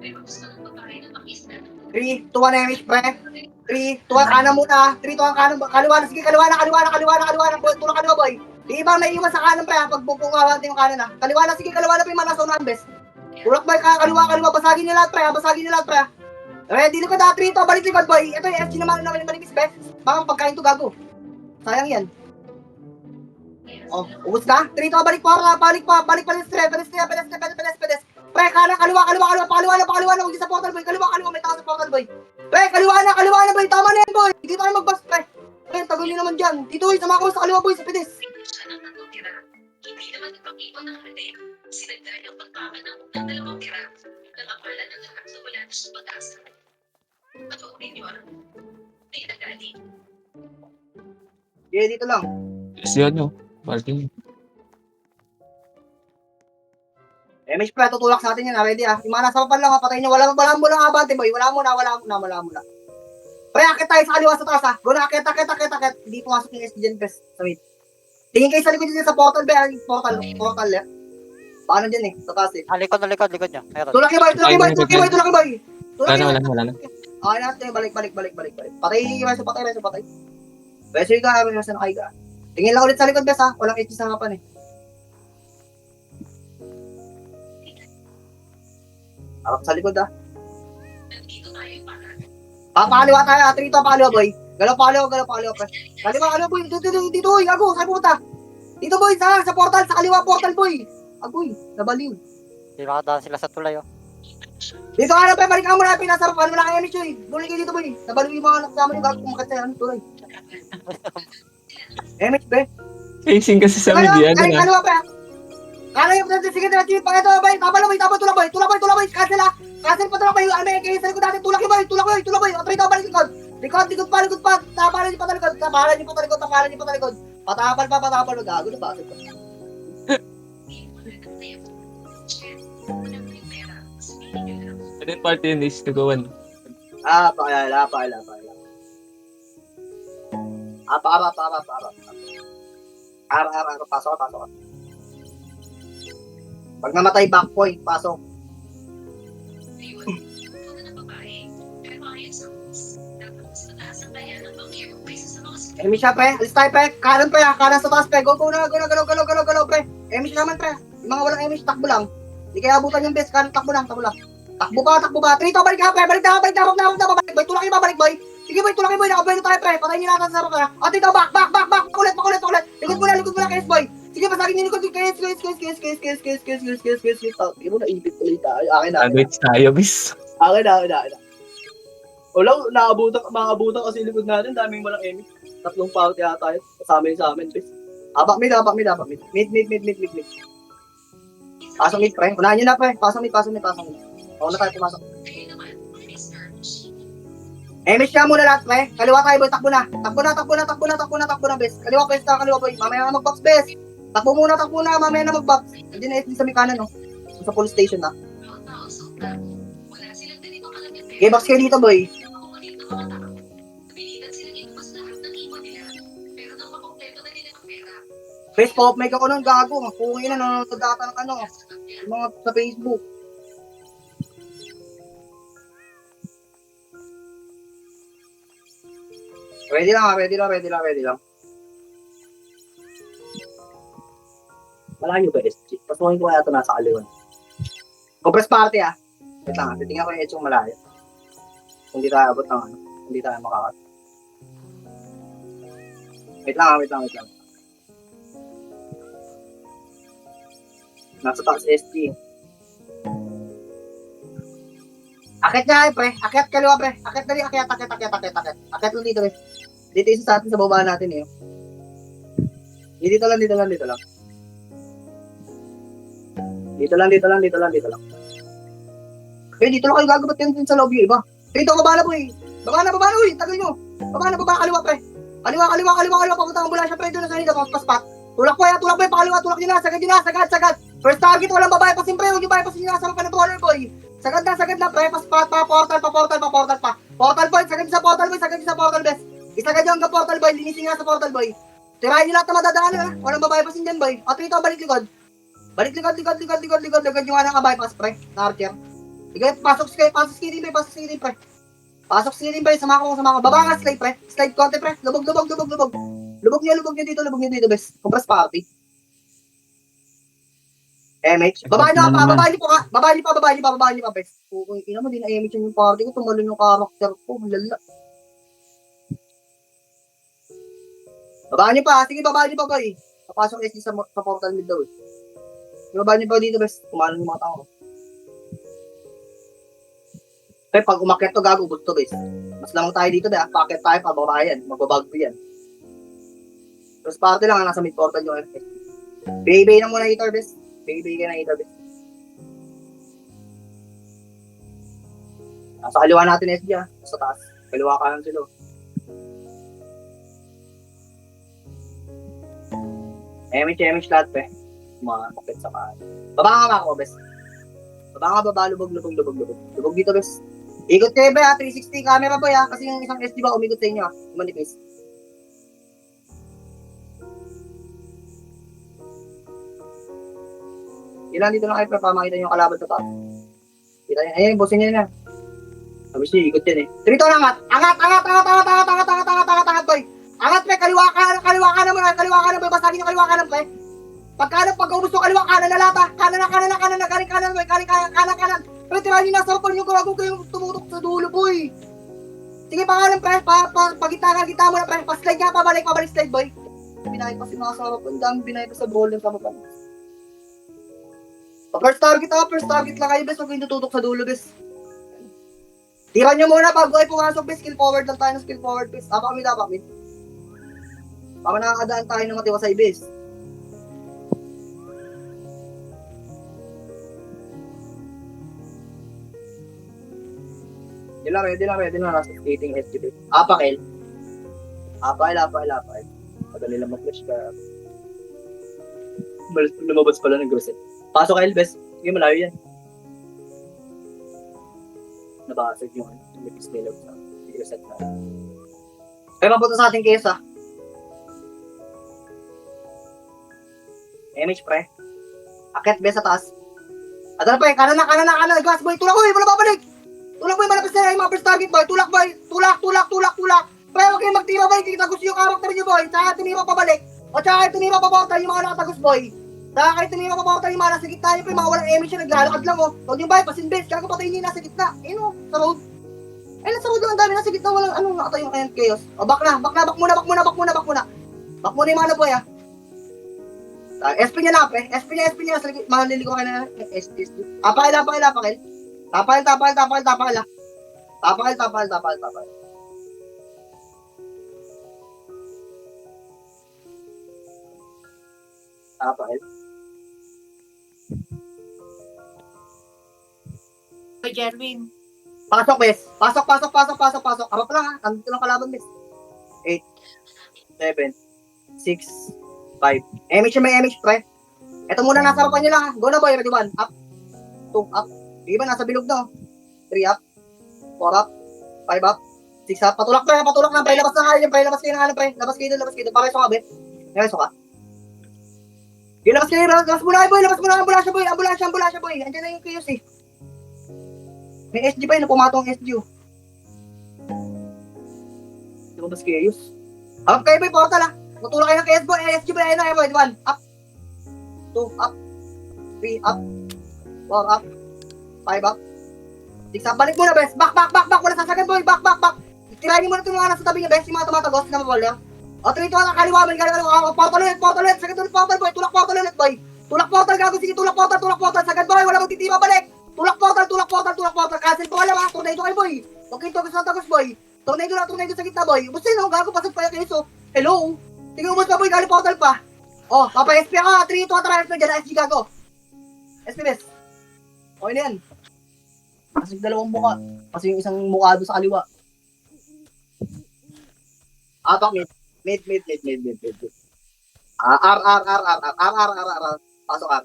3, 2, 1 damage pre. 3, 2, 1 kanan muna. 3, 2, 1 kanan. Kaliwa na. Sige, kaliwa na. Tulong kaliwa boy. Di ba may iwan sa kanan pre ha. Pag bukungawan natin yung kanan ha. Kaliwa na. Sige, kaliwa na pre. Manasa unahan bes. Tulak boy. Kaliwa. Basagin niyo lahat pre ha. Ready likod ha. 3, 2, balik likod boy. Ito yung SG naman yung manipis bes. Baka pagkain to gago. Sayang yan. Oh, ubus na. 3, 2, balik pa. Balik pa. Pedes. Pre, kanan, kaliwa na. Huwag sa portal boy. Kaliwa. May tao sa portal boy. Pre, kaliwa na boy. Tama na yan boy. Dito tayo mag-bust pre. Pre, tagal nyo naman dyan. Dito boy, sama ko sa kaliwa boy, sa pedes. Hindi naman ipag-ipon ng hati. Sinagda yung pagpapanang ng 2 tira. Nakapala ng lahat sa wala na sa pag-asa. Patuloy niyo ang may nagali. Yeah, dito lang. Yes, yun yun. Party. MH pre, tutulak sa atin yan. Ready ah. Yung mga nasa papan lang, patayin nyo. Wala mo lang abante boy. Wala mo na. Pre, akit tayo sa kaliwa sa taas ha. Go na, akit. Hindi pumasok yung SG dyan, best. So wait. Tingin kayo sa likod dyan sa portal, be. Portal left. Paano dyan eh? Sa taas eh. Likod niya. Meron. Tulak yung boy. Wala na. Okay natin, balik. Patay. Beso yung ka, nasa nakaiga. Tingin lang ulit sa likod, best ha. Walang SG sa kapan eh. Harap sa likod ha. Nandito tayo para Papakaliwa tayo, atrito, pakaliwa boy. Galaw pre. Kaliwa boy, dito boy, ago, saan pumunta? Dito boy, sa portal, sa kaliwa portal boy. Agoy, nabaliw. Hindi makadaan sila sa tulay oh. Dito ka na pre, balik ka muna, pinasarap, ano na kayo Michoy. Bulik kayo dito boy, nabaliw yung mga nakasama nyo, gagawin kumakat sa tulay. MH be. Facing kasi sa media, ano na. Kaliwa pre. Kala yung sige na chip pa ito boy, tulak boy, cancel ha. Cancel pa tulak boy, ame kayo sa likod natin, tulak boy. Atrito balik likod. Likod pa. Tapalan niyo pa sa likod. Patapal gago na ba? Ano yung party yun is nagawan? Pakilala. Pasok ka. Pag namatay back point, pasok. Emi siya pre, alis tayo pre, kanan sa taas pre, go na, pre. Emi siya naman pre, yung mga walang Emi, takbo lang. Hindi kaya abutan yung best, kanan, takbo lang. Takbo ba? Trito, balik na, balik boy, tulak yung babalik boy. Sige boy, tulak yung boy, nakaboy na tayo pre, patayin nyo natin sa sarap pre. O Trito, back, makulit. Likod muna, KS boy. Sige, pasagin nyo likod, KS. Hindi mo naibit ulit tayo, akin na. Sandwich tayo, bis. Akin na. Wala, maabutan kasi likod natin, daming walang Emi. 3 pound yata yun. Kasama yun sa amin, please. Abak mid. Mid. Pasok mid, pre. Unahan nyo na, pre. Pasok mid. Ako na tayo pumasok. Emish ka muna lahat, pre. Kaliwa tayo, boy. Takbo na, bes. Kaliwa, bes. Kaliwa, boy. Mamaya na mag-box, bes. Takbo muna. Mamaya na mag-box. Hindi na SG sa may kanan, no? Sa police station, na. Okay, box kayo dito, boy. Face pop, make ako nun, gago. Kung ina, nanonood data ng ano, mga sa Facebook. Ready lang. Malayo ba, SG? Pasukin ko kaya ito nasa kaliwan. Compress party ah. Wait lang, titingnan ko yung edge yung malayo. Hindi tayo abot ng ano. Hindi tayo makakat. Wait lang. Nasa taas SG. Akit nga pre. Akit kaliwa pre. Akit dali, akit. Akit lang dito pre. Dito isa sa atin sa baba natin eh. Dito lang. Dito lang. Eh, dito lang kayo gagabat yan din sa lobby yung iba. Dito, baba na boy. Baba na, uy. Tagal nyo. Baba, kaliwa pre. Kaliwa. Papunta ang ambulansya pre. Doon na kanina, paspat. Tulak po yan, pakaliwa. Tulak nyo na. Sagad. First target, walang babae pa sempre. Huwag yung babae pa sinila sa mga panatoler boy. Sagad na pre. Paspat pa. Portal pa. Portal boy. Sagad sa portal best. Isagad yung hanggang portal boy. Linisin nga sa portal boy. Tirahin nyo lahat na madadaan ha. Walang babae pa sin dyan boy. O, trito, balik likod. Balik likod. Lagad yung anang bypass pre. Na archer. Sige, pasok skidding pre. Pasok skidding pre, sama ko. Baba nga slide pre. Slide konti pre. Lubog. Lubog niya dito, bes. Compress party. MH. Babae niyo pa, bes. Kung ina mo, din na MH yung party ko. Tumalon yung karakter ko. Lala. Babae niyo pa, boy. Papasok SG sa portal mid daw eh. Babae niyo pa dito, bes. Tumalon yung mga tao. Kaya pag umakyat to, gago, ubod to, bes. Mas lamang tayo dito, dahil packet tayo, pababa yan. Magbabagbo yan. Tapos party lang, nasa mid portal yung FS. Bay na muna hitter, bes. Bay ka na hitter, bes. Nasa kaliwa natin SG, sa taas. Kaliwa ka lang sila. MH lahat, pe. Mga kapit sa kaan. Baba nga ako, bes. Lubog. Lubog dito, bes. Ikot kayo ba 360 camera boy kasi yung isang SD ba umikot sa inyo manipis. Ilan dito lang kayo para makita nyo yung kalaban sa taas. Kita nyo, ayun, bosin nyo na. Sabi siya, ikot yan eh. Trito lang angat boy. Angat pre, kaliwa kanan boy, basagin yung kaliwa kanan pre. Pagka ubus yung kaliwa kanan, nalata, kanan boy, kanan. Pero tirahin nyo nasa upon yung gawago kayong tumutok sa dulo, boy. Sige, pangalan, pre. Pagkita mo na, pre. Pa-slide nga, pabalik slide, boy. Binayad pa si mga sarap. Ang dami binayad pa sa ball ng sabapan. First target lang kayo, bes. Huwag kayong tututok sa dulo, bes. Tira nyo muna bago ay pumasok, bes. Skill forward lang tayo ng skill forward, bes. Dapat mid. Para nakakadaan tayo ng matiwasay, bes. Ready na nasa skating SGB. Apakil. Madali lang mag-flash ka. Lumabas pala ng groset. Pasok ka, Elbes. Sige, malayo yan. Nabasag yung lumipis nila sa groset na. Kaya mapunta sa ating case, MH, pre. Akit, bes, sa taas. Adala, pre. Kanan na. Gas, boy. Tulak, boy. Wala babalik. Tulak boy, malapit na yung mga first target boy. Tulak. Pre, huwag kayong magtira boy. Kita gusto yung karakter nyo boy. Tsaka tumira pabalik. O tsaka tumira paportal yung mga nakatagos boy. Tsaka kayo tumira paportal yung mga nasa gitna nyo. Pre, mga walang emission. Naglalakad lang o. Huwag yung bypass invest. Kaya kapatayin nyo yung nasa gitna. Ayun o, sa road. Nasa road lang ang dami. Nasa gitna walang nakatayo yung kayang chaos. O, back muna yung mana boy SP niya na pre. SP niya. Maliligo kayo na. SP. Apakil. Tapal. Tapal. Hoy, Jerwin. Pasok, bes. Pasok. Harap lang ha. Andito lang kalaban, bes. 8, 7, 6, 5. MH may MH, pre. Ito muna nasa harapan nyo lang ha. Go na boy, ready 1. Up. 2, up. Di ba, nasa bilog na, 3 up, 4 up, 5 up, 6 up, patulak na, pre, labas na kayo, pre, labas kayo, pareso ka, be, pareso ka. Labas muna, ambulansya, boy, andyan na yung chaos, eh. May SG pa yun, pumatong SG, oh. Lumabas chaos. Up kayo, boy, portal, ah. Matulak kayo ng chaos, boy, SG, boy, ayun na, boy, 1, up, 2, up, 3, up, 4, up, 5 up. 6 up. Balik muna, bes. Back. Wala sasagan, boy. Back. Tirahin mo na itong mga nasa tabi niya, bes. Yung mga tumatagos na mabol niya. O, 3, 2, 1, kaliwa. Portal ulit. Sagad ulit, portal, boy. Tulak portal ulit, boy. Tulak portal, gago. Sige, tulak portal. Sagad, boy. Wala magtitima, balik. Tulak portal. Cancel po alam, ha. Tornado kayo, boy. Huwag kayong tagos, boy. Tornado sa gitna, boy. Basta yun, gago. Pasok pa yung so. Hello? Sige, umus pa, boy. Galing portal pa. O, papa-SP ako. 3, 2, 1, tara. SP dyan. SG, gago. SP, bes. Okay na yan. Kasi yung dalawang mukha. Kasi yung isang mukha doon sa kaliwa. Apak, mid. R. Pasok R.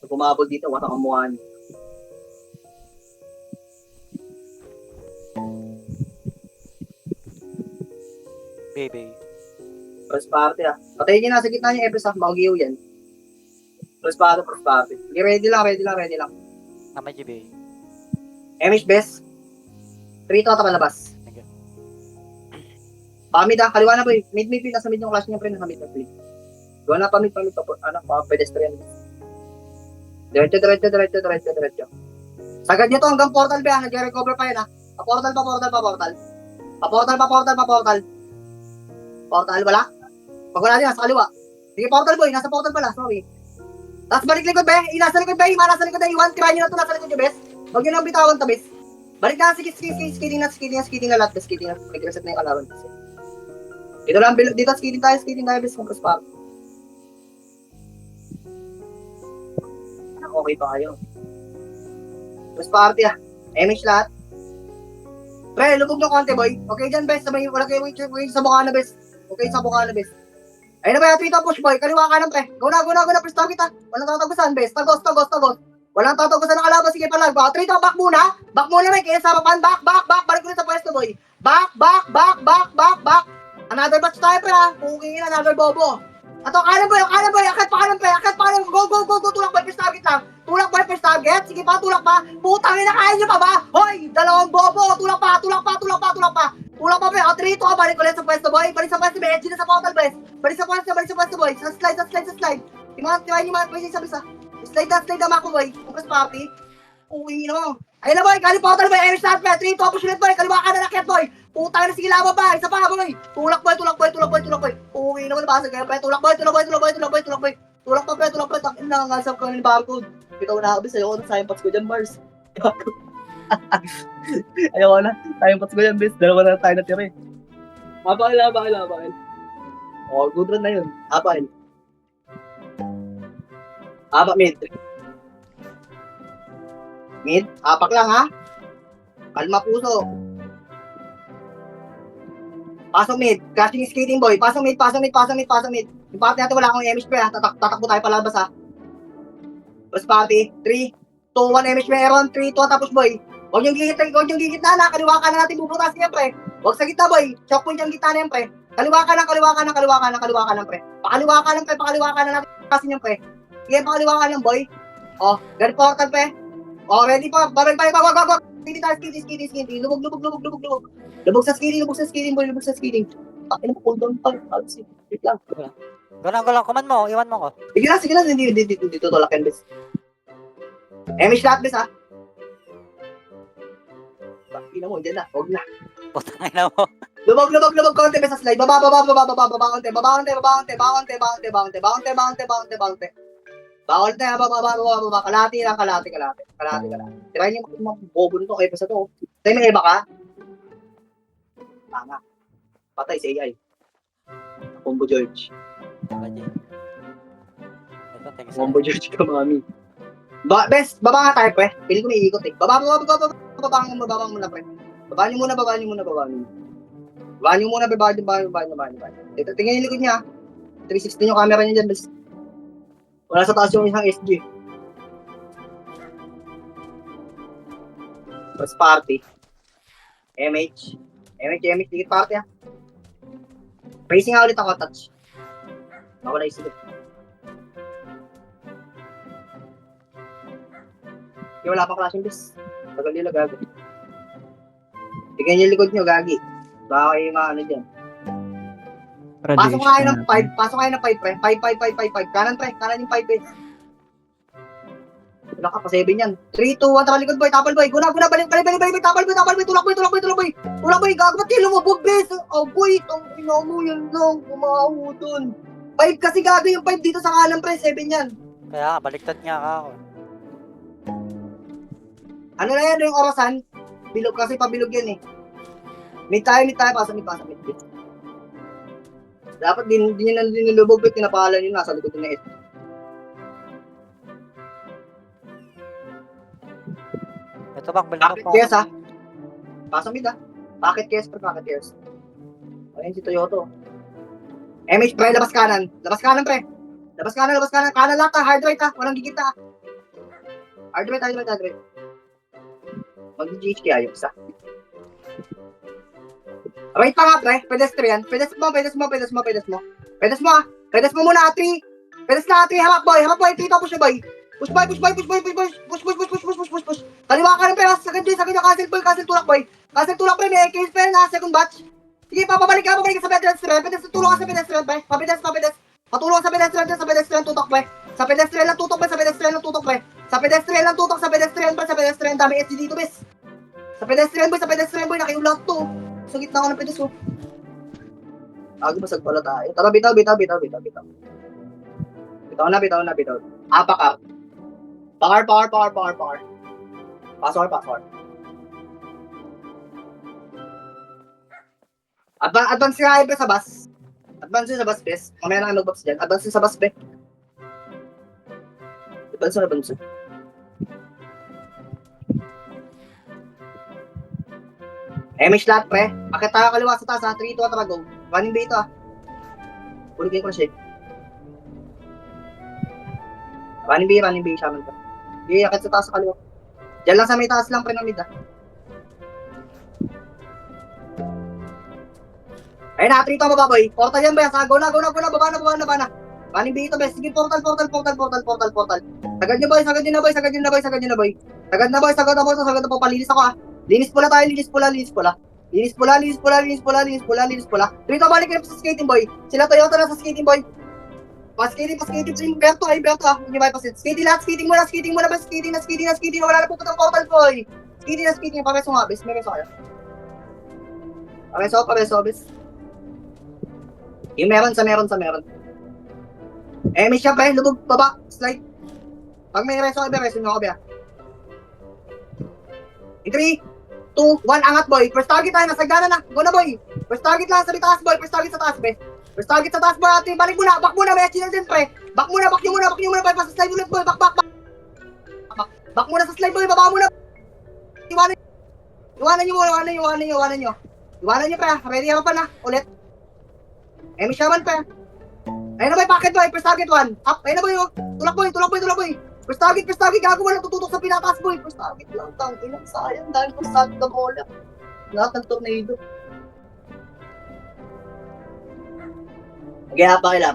Pag umabol dito, wasak ang mukha niyo. Baby. First party ah. Patayin niyo na sa gitna niyo, Epes ah. Mag-iw yan. First party. Sige, ready lang. Naman GB. MH best. 3 to palabas. Sige. Pamid ah, kaliwa na boy. Mid, nasa mid yung clash niya, pre, nasa mid na play. Gawa na pamid, pa, pedestrian. Diretso. Sagad nyo to hanggang portal ba, nag-recover pa yan ah. Portal. Portal, wala? Pag wala din, nasa kaliwa. Sige, portal boy, nasa portal pala, sorry. Tapos balik likod ba, nasa likod ba, nasa likod na iwan, tirahin nyo na to, nasa likod nyo, bes. Huwag nyo nang bitawan to, bes. Balik na, sige, skidding na lahat, bes, skidding na, nag-reset na yung kalaban. Dito lang, dito, skidding tayo, bes, kung prosper. Okay pa kayo. Prosperity ah, MH lahat. Pre, lubog ng konti, boy. Okay dyan, bes, wala kayo sa bukana, bes. Ayun na ba, Tito, push boy, kaliwa ka ng pre. Go na, press target ha. Walang tatagusan, bes. Tagos. Walang tatagusan ng kalaban, sige palag. Tito, back muna, may kaya sa papan, back. Balik ulit sa pwesto, boy. Back. Another batch tayo, pre ha. Pukingin, another bobo. Ato, kanan boy, akit pa kanan, go, tulak boy, press target lang. Sige pa, tulak pa. Putang ina, kaya nyo pa ba? Hoy, dalawang bobo, tulak pa. Tulak pa, pre. O, 3, 2, balik ulit sa pwesto, boy. Balik sa pwesto, may edge na sa portal, boys. Balik sa pwesto, boy. Sa slide. Timahan nyo mga pwesto sa bisa. Slide na mako, boy. Compress party. Uwi nyo. Ayun na, boy. Kali portal, boy. Air start, boy. 3, 2, push ulit, boy. Kaliwa ka na nakit, boy. Putang ina, sige laban pa. Isa pa, boy. Tulak, boy. Uwi naman, basag kayo, pre. Tulak, boy. Tulak pa, pre. Takin na, ngasap ka ng barcode. Ikaw na, abis. Ayoko na sayang pats ko dyan, Mars. Ayoko na. Sayang pats ko dyan, bis. Dalawa na tayo natira eh. Habakil. Oh, good run na yun. Habakil. Habak mid, hapak lang ha. Kalma puso. Pasok mid, crashing skating boy. Pasok mid. Yung party natin wala akong MH pa ha. Tatakbo tayo palabas ha. First party, 3, 2, 1 MH pa Aaron. 3, 2, tapos boy. Huwag yung gigit na. Kaliwa ka na natin bubutas niya pre. Huwag sa gitna boy. Choke point yung gitna na yan pre. Kaliwa ka na pre. Pakaliwa ka na natin kasi niyan pre. Sige, pakaliwa ka lang boy. Oh, ganit portal pre. Oh, ready pa. Babay. Skiding. Lubog. Lubog sa skiding boy. Takin mo, cool down pa. Wait lang. Go lang. Command mo. Iwan mo ko. Sige na. Hindi tutulak yan, bes. MH lahat, bes, ha? Bakina mo, dyan na. Huwag na. Putang ina mo. Lubog. Konti, bes, sa slide. Baba. Konti. Bawal tayo, baba. Kalati. Tirahin niyo mga bobo nito, kayo pa sa to. Tayo may iba ka? Tama. Patay si AI. Combo George. Combo George ka, mami. Best, baba nga tayo, pre. Pili ko may ikot eh. Baba mo na, pre. Baba niyo muna. Tingnan yung likod niya. 360 yung camera niya dyan, best. Wala sa taas yung isang SG. First party. MH, dikit party ha. Racing nga ulit ako, touch. Nawala yung silip. Wala pa clashing bis. Tagal nila gago. Tignan yung likod nyo, gagi. Baka kayo mga ano dyan. Pasok nga kayo ng 5, pasok kayo ng 5, pre. 5. Kanan, pre. Kanan yung 5, eh. Wala ka pa, 7 yan. 3, 2, 1, tara likod, boy. Tapal, boy. Guna, balik. Tapal, boy. Tulak, boy. Tulak, boy. Gago, ba't kayo lumubog, bes? Oh, boy. Itong ino mo yun lang. Kumaho dun. 5 kasi gago yung 5 dito sa kanan, pre. 7 yan. Kaya baliktad nga ka ako. Ano na yan yung orasan? Bilog kasi pabilog yan, eh. Mid tayo. Pasa mid. Dapat din nyo nilubog, but tinapahalan yun. Nasa likod na ito. Ito bang balik Bakit mo kayas, ha? Pasa mid, ha? Bakit kayas, pre? Bakit kayas? Ayun si Toyoto. MH, pre. Labas kanan, pre. Labas kanan. Kanan lahat, ha? Hard right, ha? Walang gigit, ha? Hard right. Mag-GH kaya yung isa. Right pa nga, pre. Pedestrian. Pedes mo, ha? Pedes mo muna, 3. Pedes na, 3. Hamak, boy. 3. Push na, boy. Push. Kaliwa ka rin, pre. Sagad yung castle tulak, boy. Castle tulak, pre. May AK spell na, second batch. Sige, papabalik ka sa pedestrian. Tulong ka sa pedestrian, pre. Papedes. Patulong ka sa pedestrian, tutok, pre. Sa pedestrian lang tutok, pre. Sa pedestrian, dami SG dito, bes. Sa pedestrian, boy. Nakiulat to. Sa gitna ko ng pedes, oh. Basag pala tayo. Tara, bitaw. Bitaw na. Apak up. Pakar. Pasok. Advance nga sa bus. Advance sa bus, bes. Mamaya na kayo mag-box dyan. Advance sa bus, be. Advance. MH lahat, pre. Bakit tayo kaliwa sa taas, ha? 3, 2, tara, go. Running bay ito, ha? Uligay ko na siya. Running bay, shaman ka. Hindi, akit sa taas sa kaliwa. Diyan lang sa may taas lang, pre, ng mid, ha? Ayun na, 3, 2, mababoy. Portal yan, ba? Go na. Baba na. Running bay ito, best. Sige, portal. Sagad nyo, boy. Sagad na, boy. Palinis ako, ha? Linis pula. Dito balik kayo sa skating, boy. Sila Toyota na sa skating, boy. Pa-skating. Berto, hindi ba pa-skating. Skating muna. Skating. Wala na pupunta ng portal, boy. Skating. Pareso nga, bes. May reso kayo. Pareso, bes. Yung meron. May siya, pre. Lubog, baba, slide. Pag may reso nyo ako, be. 3, 2, 1, angat, boy. First target tayo, nasagana na. Go na, boy. First target lang sa taas, boy. First target sa taas, boy. Ate, balik muna. Back muna, may HL din, pre. Back nyo muna, boy. Pasa slide ulit, boy. Back. Back muna sa slide, boy. Baba muna. Iwanan nyo, pre. Ready ako pa na. Ulit. Emi Shaman, pre. Ayun na, boy. Packet, boy. First target 1. Up. Ayun na, boy. Tulak, boy. First target, gago mo lang tututok sa pinataas, boy. First target lang, ilang sayang dahil kung saan na bola. Lahat ng tornado. Okay, hapa. Kaya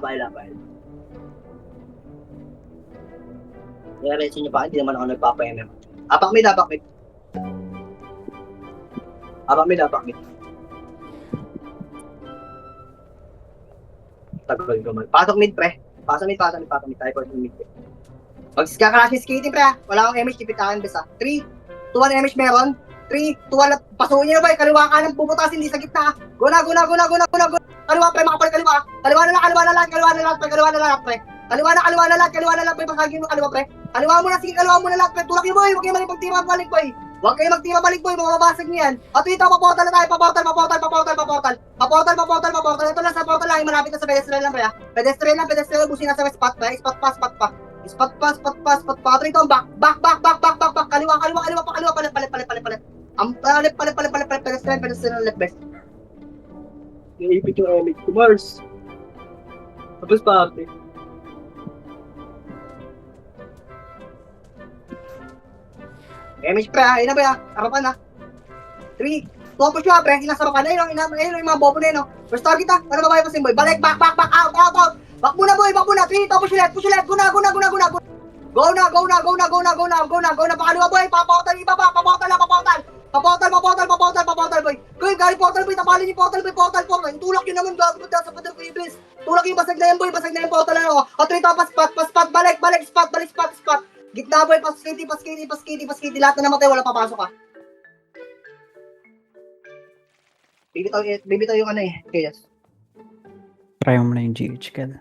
rin nyo pa, hindi naman ako nagpapa-MM. Apak mid. Tagal ko man. Pasok mid, pre. Pasok mid. Tayo po mid, pre. Magkakarash yung skating, pre, ha? Wala akong MH, kipitahan, bes, ha? 3, 2, 1, MH meron. 3, 2, 1, pasukin nyo na, boy. Kaliwa ka ng puputasin, hindi sa gitna, ha? Go na. Kaliwa, pre, makapal, kaliwa. Kaliwa na lahat, pre. Kaliwa na lahat, pre. Pasagin mo, kaliwa, pre. Kaliwa mo na lahat, pre. Tulak nyo, boy. Huwag kayo magtira balik, boy. Mamabasag nyo yan. At ito, paportal na tayo. Paportal. Ito lang sa portal lang. Malapit na sa pedestrian lang, pre, ha? Pedestrian, busin na sa spot, pre. Spot pa. Spot pass. Ito, back. Kaliwa, palit. Palit. Pedestrian, left, best. Iipit yung MH ko, Mars. Tapos pa, ate. MH, pre, ayun na, ba, harapan na. 3, 2, push nyo, pre. Inasa pa na, ayun yung mga bobo na yun, no. First target, ha. Ano babae pa sin, boy? Balik, back, out. Back muna, boy. 3, 2, push ulit. Go na. Go na. Pakaliwa, boy. Paportal, boy. Galing portal, boy, tapalin yung portal, boy, portal. Yung tulak yun naman, gago mo sa pader ko, Iblis. Tulak yung basag na yan, boy, basag na yung portal na ako. At rito, pas, balik, spot. Gitna, boy, pas kitty. Lahat na namatay, wala papasok ka. Bibitaw yung ano eh, Chaos. Try mo na yung GH, Kel.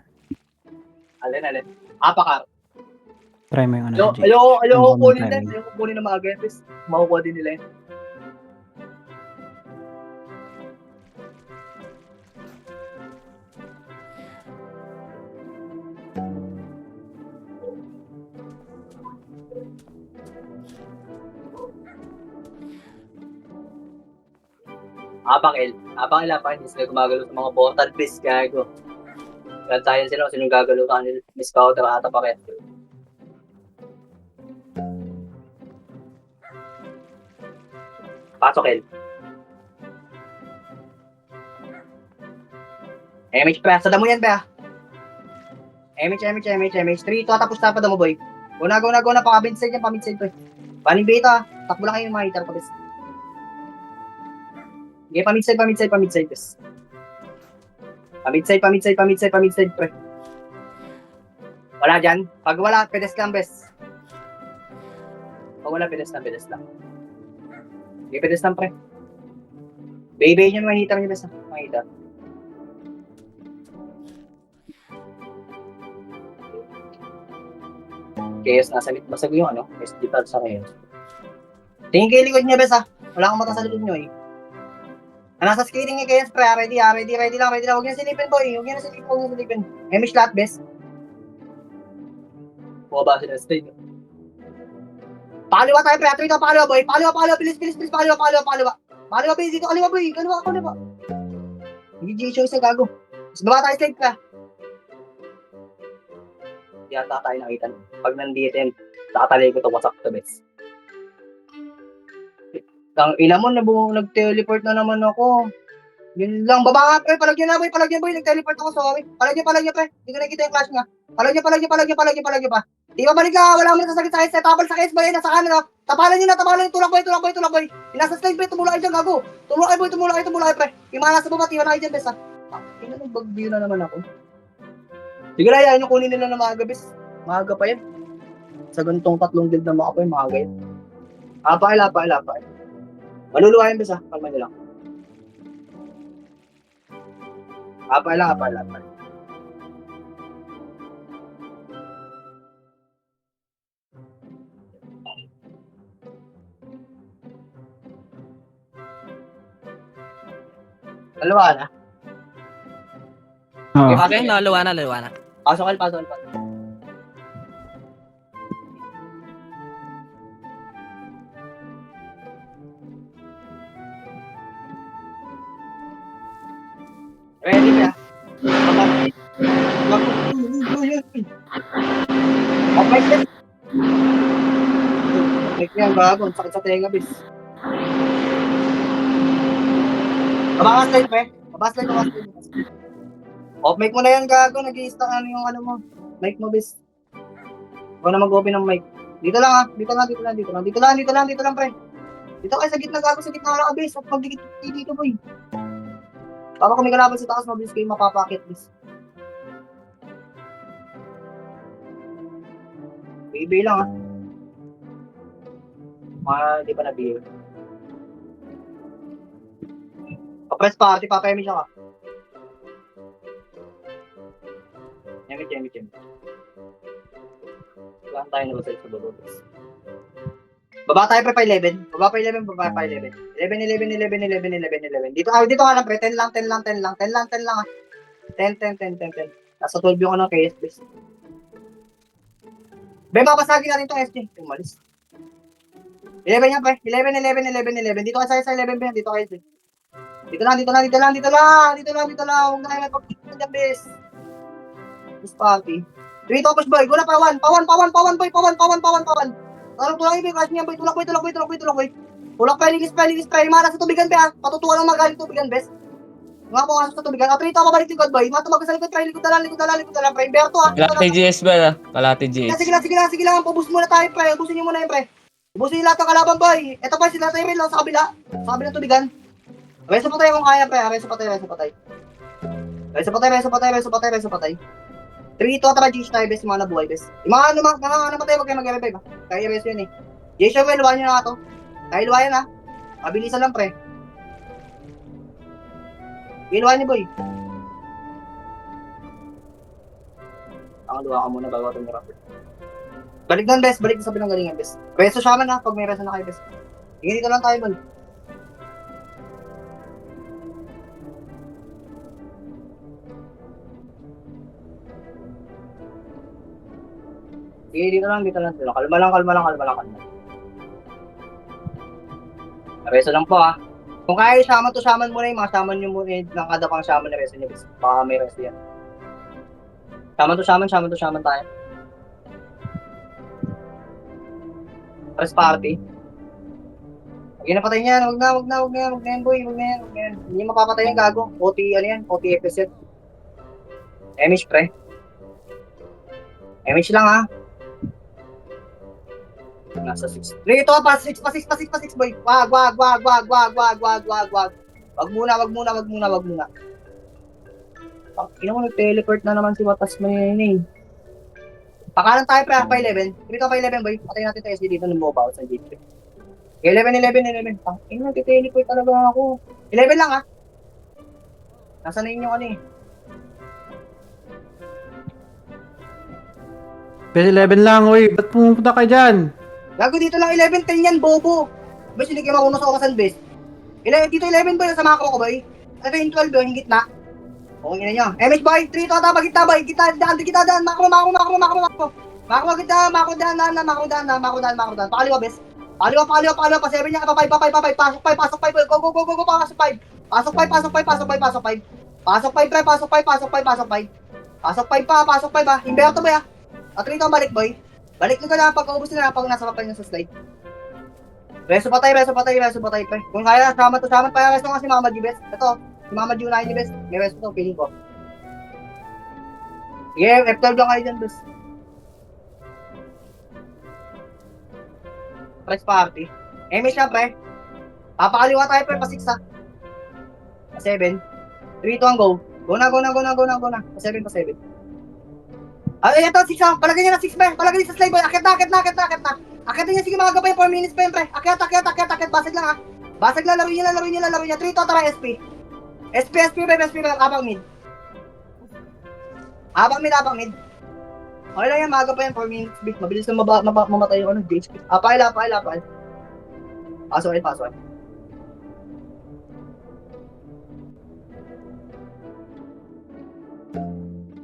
Alin. Apakar. Try mo yung ano, GH. Ayoko Yung kunin timing. din. Ayoko kunin ng mga agentes. Makukuha din nila yun. Apang L. Hindi sila gumagalo sa mga portal please, gago. Gantayan sila kung sinong gagalo ka nila. Miss Counter, ata pa rin. Pasok L. MH pa, sa damo yan ba? MH. 3 to, tapos tapos damo boy. Go na, paka-midside yan, pa-midside boy. Paning beta, takbo lang kayo yung mga hitter ko bes. Okay, pa-midside bes. Pa-midside, pre. Wala dyan. Pag wala, pedes lang, bes. Pag wala, pedes lang. Okay, pedes lang, pre. Bay nyo naman hitar nyo, bes. Hitar. Chaos, nasa lit. Basag yung ano, SD pad sa Chaos. Tingin kayo likod niya, bes, ha. Wala kang mata sa likod nyo, eh. Nasa skating niya Chaos, pre. Ready lang. Huwag niya silipin, boy. Huwag niya silipin. MH lahat, bes. Bumaba siya ng stage. Pakaliwa tayo, pre. Atro ito, pakaliwa, boy. Pakaliwa. Bilis. Pakaliwa. Pakaliwa, boy. Dito, kaliwa, boy. Kaliwa. Hindi choice na gago. Mas baba tayo slide, pre. Yata tayo nakita. Pag nandito yan, nakatalay ko ito, wasak to, bes. Ang ina mo, nag-teleport na naman ako. Yun lang, baba nga, pre. Palagyan na, boy. Nag-teleport ako, sorry. Palagyan, pre. Hindi ko nakikita yung flash nga. Palagyan pa. Di ba balik ka? Wala mo na sasakit sa headset. Tapal sa case, boy. Nasa kanan, oh. Tapalan nyo na. Tulak, boy. Nasa slide, boy. Tumulak kayo dyan, gago. Tumulak kayo, pre. Yung mga nasa baba, tiwan na kayo dyan, bes, ha. Ina, nag-bag-view na naman ako. Sige na, yan yung kunin nila na maaga, bes. Maaga pa yan. Sa ganitong 3 guild na makapoy, maaga yan. Apa. Maluluwa yan, bes, ha. Kalma nyo lang. Apa. Dalawa na. Oo. Okay, naluwa na. Pasok. Ready ba? Okay, sir. Like yan, bago. Sakit sa tenga, bis. Babaka slide, pre. Babaka slide. Off mic mo na yan, gago. Nag-i-stack yung ano mo. Mic mo, bis. Huwag na mag-open ng mic. Dito lang, ha. Dito lang, pre. Dito kayo sa gitna, gago. Sa gitna lang, bis. At magdikit dito, boy. Baka kung may kalaban sa taas, mabilis kayo mapapakit, bis. Baby lang, ha. Mga di pa na-beer. Pa-press party, papayami siya ka. Yamit. Saan tayo nabasal sa baba, bis. Baba tayo pa 11. Baba pa 11. 11. Dito ka lang, pre. 10 lang, ha. 10. Nasa 12 yung ano, KS, please. Babasagin natin itong SG. Umalis. 11 yan, pre. 11. Dito kayo sa 11, Ben. Dito kayo, SG. Dito lang. Huwag na kayo magpagkita dyan, bes. Bus party. 3 topos, boy. Go na, pawan, boy. Pawan. Tulak yung crash niya, boy. Tulak, boy. Tulak pa, ligis pa. Yung mga nasa tubigan, be, ha. Patutuwa ng magaling tubigan, bes. Mga po nasa tubigan. At 3 to, mabalik likod, boy. Mga tumagos sa likod, pre. Likod na lang, pre. Berto, ha. Kalahati GS ba? Kalahati GS. Sige lang. Pabus muna tayo, pre. Ubusin nyo muna yun, pre. Ubusin nyo lahat ng kalaban, boy. Ito pa, sila tayo rin lang sa kabila. Sa kabilang tubigan. Reso patay kung kaya, pre. Reso patay. Reso patay. 3, 2, tara, G tayo, bes, mga nabuhay, bes. Yung mga namatay, wag kayo mag-revive, ha. Kaya reso yun, eh. J-Show, luwahan nyo na to. Kaya luwahan, ha. Mabilisan lang, pre. Iluwahan niyo, boy. Ang luwa ka muna bago tumira. Balik doon, bes. Balik sa pinanggalingan, bes. Reso shaman, ha. Pag may reso na kayo, bes. Tingin dito lang tayo, boy. Sige, dito lang. Kalma lang. Reso lang po, ha. Kung kaya shaman to shaman muna yung mga shaman nyo muna ng kada pang shaman na reso nyo, bes. Baka may reso yan. Shaman to shaman tayo. Press party. Huwag yun napatay niyan. Huwag na yan, boy. Huwag na yan. Hindi mapapatay yan, gago. OT, ano yan? OT FSF. Emish, pre. Emish lang, ha. Nasa 6. Ito, pa 6, boy. Wag. Wag muna. Ino mo, nag-teleport na naman si Watas mo yun, eh. Pakalan tayo, pre, pa 11. Dito pa 11, boy. Patay natin tayo SD dito ng mobile sa G3. 11. Ino, nag-teleport talaga ako. 11 lang, ha. Nasa na yung ano, eh. Bes, 11 lang, uy. Ba't pumunta ka dyan? Gago dito lang 11, 10 yan, bobo. Bes, hindi kayo makunos ako kasan, bes. Dito 11, boy, sa mga ko, boy. Ito yung 12, boy, yung gitna. Okay na nyo. MH, boy, 3, tota, bagita, boy. Kita, daan. Makro. Makro, daan. Pakaliwa, bes. Pakaliwa, pa 7 niya, pa 5. Pasok 5, boy. Go, pasok 5. Pasok 5, pre, pasok 5 pa. Imberto, boy, ha. At 3, balik, boy. Balik nyo ka na pag-ubos na pag nasa papay nyo sa slide. Reso patay, pre. Kung kaya, shaman pa reso nga si Mama G, bes. Ito, si Mama G unahin niyo, bes. May reso to, feeling ko. Sige, F12 lang kayo dyan, bes. Press party. Emi siya, pre. Papakaliwa tayo, pre, pa 6, ha. Pa 7. 3, 2, ang go. Go na. Pa 7. Ay, ito, 6, ha. Palagay niya na 6, pre. Palagay niya sa slide, boy. Akit na. Akit niya, sige, mga gabay, 4 minutes pa yun, pre. Akit. Basag lang, ha. Basag lang, laro niya. 3, 2, tara, SP. SP, abang mid. Abang mid. Okay lang yan, maga pa yan, 4 minutes, big. Mabilis na mamatay yung HP. Apay. Pasok.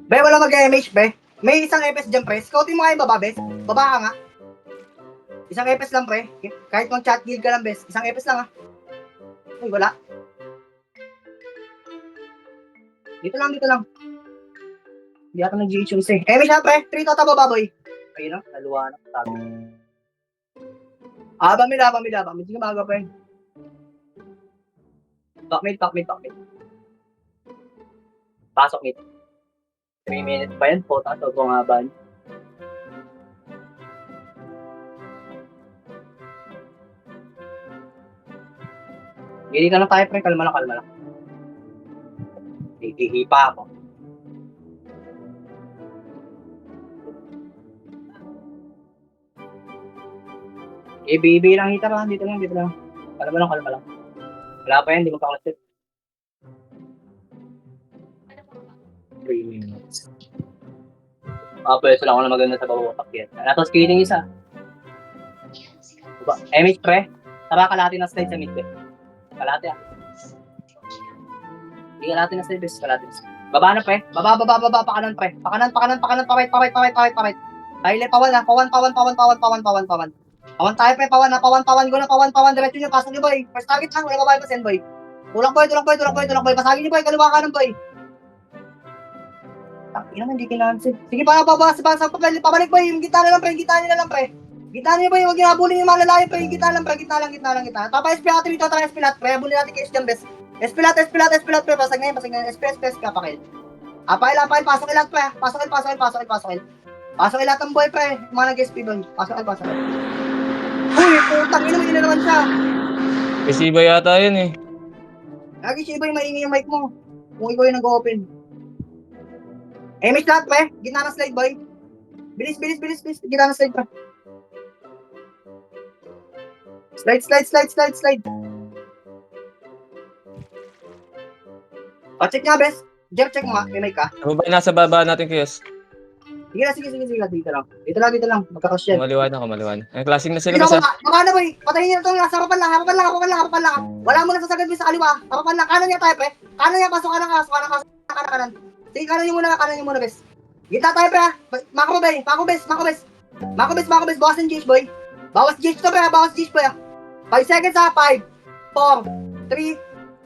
Be, wala mag-MH, be. May isang FS dyan, pre. Scouting mo nga yung baba, bes. Baba ka nga. Isang FS lang, pre. Kahit mag-chat guild ka lang, bes. Isang FS lang, ha. Uy, wala. Dito lang. Hindi ako nag-G-choose, eh. MH na, pre. 3, tota, baba, boy. Ayun, no? Naluwa na. Sabi. Abang mid. Sige, maga, pre. Back mid. Pasok mid. 3 minutes pa yan, pota, so kung haban. Hindi ka lang tayo, pre. Kalma lang. Hihipa ako. BB lang hita lang, dito lang. Kalma lang. Wala pa yan, di magkakalasip. 3 minutes. Pwesto lang ako na maganda sa babawatak yan. Tapos killing isa. MH, pre. Tara, kalati na slide sa mid, pre. Kalati, ah. Hindi kalati na slide, bes. Kalati na slide. Baba na, pre. Baba. Pakanan, pre. Pakanan. Pawit. Dahil, pawan, ha. Pawan. Pawan tayo, pre. Pawan. Go na, pawan. Diretso nyo. Pasok nyo, boy. First target lang. Wala babae pa send, boy. Tulak, boy. Pasagin nyo, boy. Kaliwa ka ng boy. Ina, hindi kinansin. Sige, pabalik, boy. Yung gitna na lang, pre. Gitna nyo, boy. Huwag nyo habulin yung malalayo, pre. Gitna lang. Papa, SP ako, dito, tara, SP lat, pre. Habulin natin kay SDM, bes. SP lat, pre. Pasag na yun. SP, kapakil. Apahil. Pasok ilat, pre. Pasok ilat ang boy, pre. Mga nag-SP doon. Pasok. Uy, putang ina, hindi na naman siya. Kasi iba yata yun, eh. Lagi si Iboy, maingay yung mic mo. Kung ikaw yung nag-open. MH lahat, pre. Gitna ng slide, boy. Bilis. Gitna ng slide, pre. Slide. O, check nga, bes. Jeff, check mo nga. May mic ka. Ano ba nasa baba natin, Kiyos? Sige na, sige. Dito lang. Magkakross yan. Maliwanag ako, maliwanag. Ang klaseng na sila Sige basta. na, baka na, boy. Patayin niyo na ito. Nasa harapan lang. Wala mo na sasagad sa kaliwa. Harapan lang. Kanan niya tayo, pre. Kanan niya, pasok kanan. Sige, kanan niyo muna, bes. Gita tayo, pre, ha. Mako, bes. Bawas ng gauge, boy. Bawas gauge to, pre, ha. 5 seconds, ha. 5, 4, 3,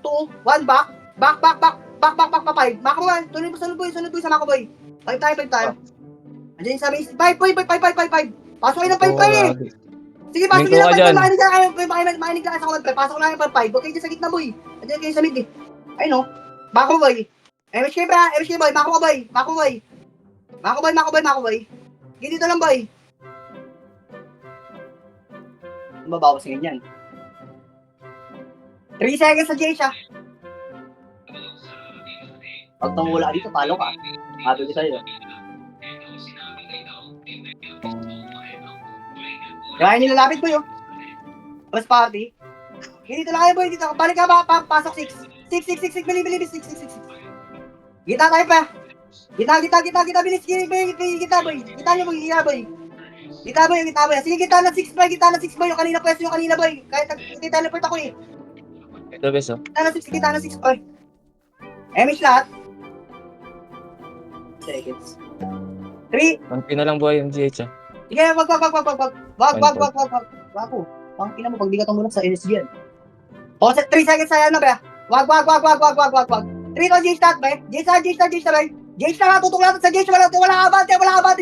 2, 1, back. Back, 5. Mako, boy. Sunod, boy, sa Mako, boy. 5 tayo. Andiyan sa base. 5. Pasok kayo ng 5, pre. Sige, pasok Minto kayo ka ng 5, dyan. makinig ka sa kawan, pre. Pasok lang yung 5. Huwag kayo dyan sa gitna, boy. Andiyan kayo sa mid, eh. Ayun, no. Mako, boy. MHK, pre, ha. MHK, boy. Mako, boy. Ganito lang, boy. Mabawas ngayon yan. 3 seconds sa Jay siya. Pag tumula dito, talo ka. Sabi ko sa'yo. Kaya nilalapit mo yun. Mas party. Dito lang kayo, boy. Dito. Balik ka ba? Pasok 6. 6. Bili. 6. Gita tayo pa. Gita. Bilis. Gita, boy. Gita niyo, boy. Gita, boy. Sige, gita na 6, boy. Yung kanina pwesto yung kanina, boy. Kahit nag-teleport ako, eh. Ito, bes, oh. Gita na 6, boy. MH lahat. Seconds. 3. Pangki na lang buhay yung GH, ah. Sige, wag. Wag. Pang ina mo, pag di ka tumulat sa NSG yan. O, 3 seconds sa'yo na, ba? Wag. 3 to J start, ba? J start, ba? J start na, tutok natin sa J start. Wala abante,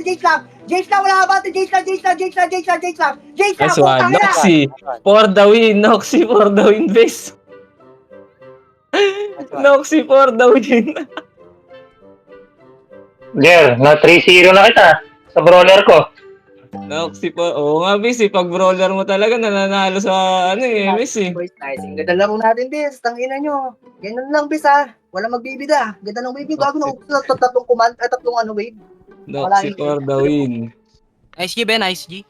J start. Wala abante, J start. Nice one. Noxy for the win, bes. Noxy for the win. Jer, na 3-0 na kita sa brawler ko. Noxy po. Oo nga, bes, eh. Pag brawler mo talaga, nananalo sa, MS, eh. Boys, nice. Ang ganda lang natin, bis. Tangina nyo. Ganun lang, bis, ha. Wala magbibida. Ganda ng wave. Gago na tatlong command, tatlong wave. Noxy for the win. Nice G, Ben. Nice G.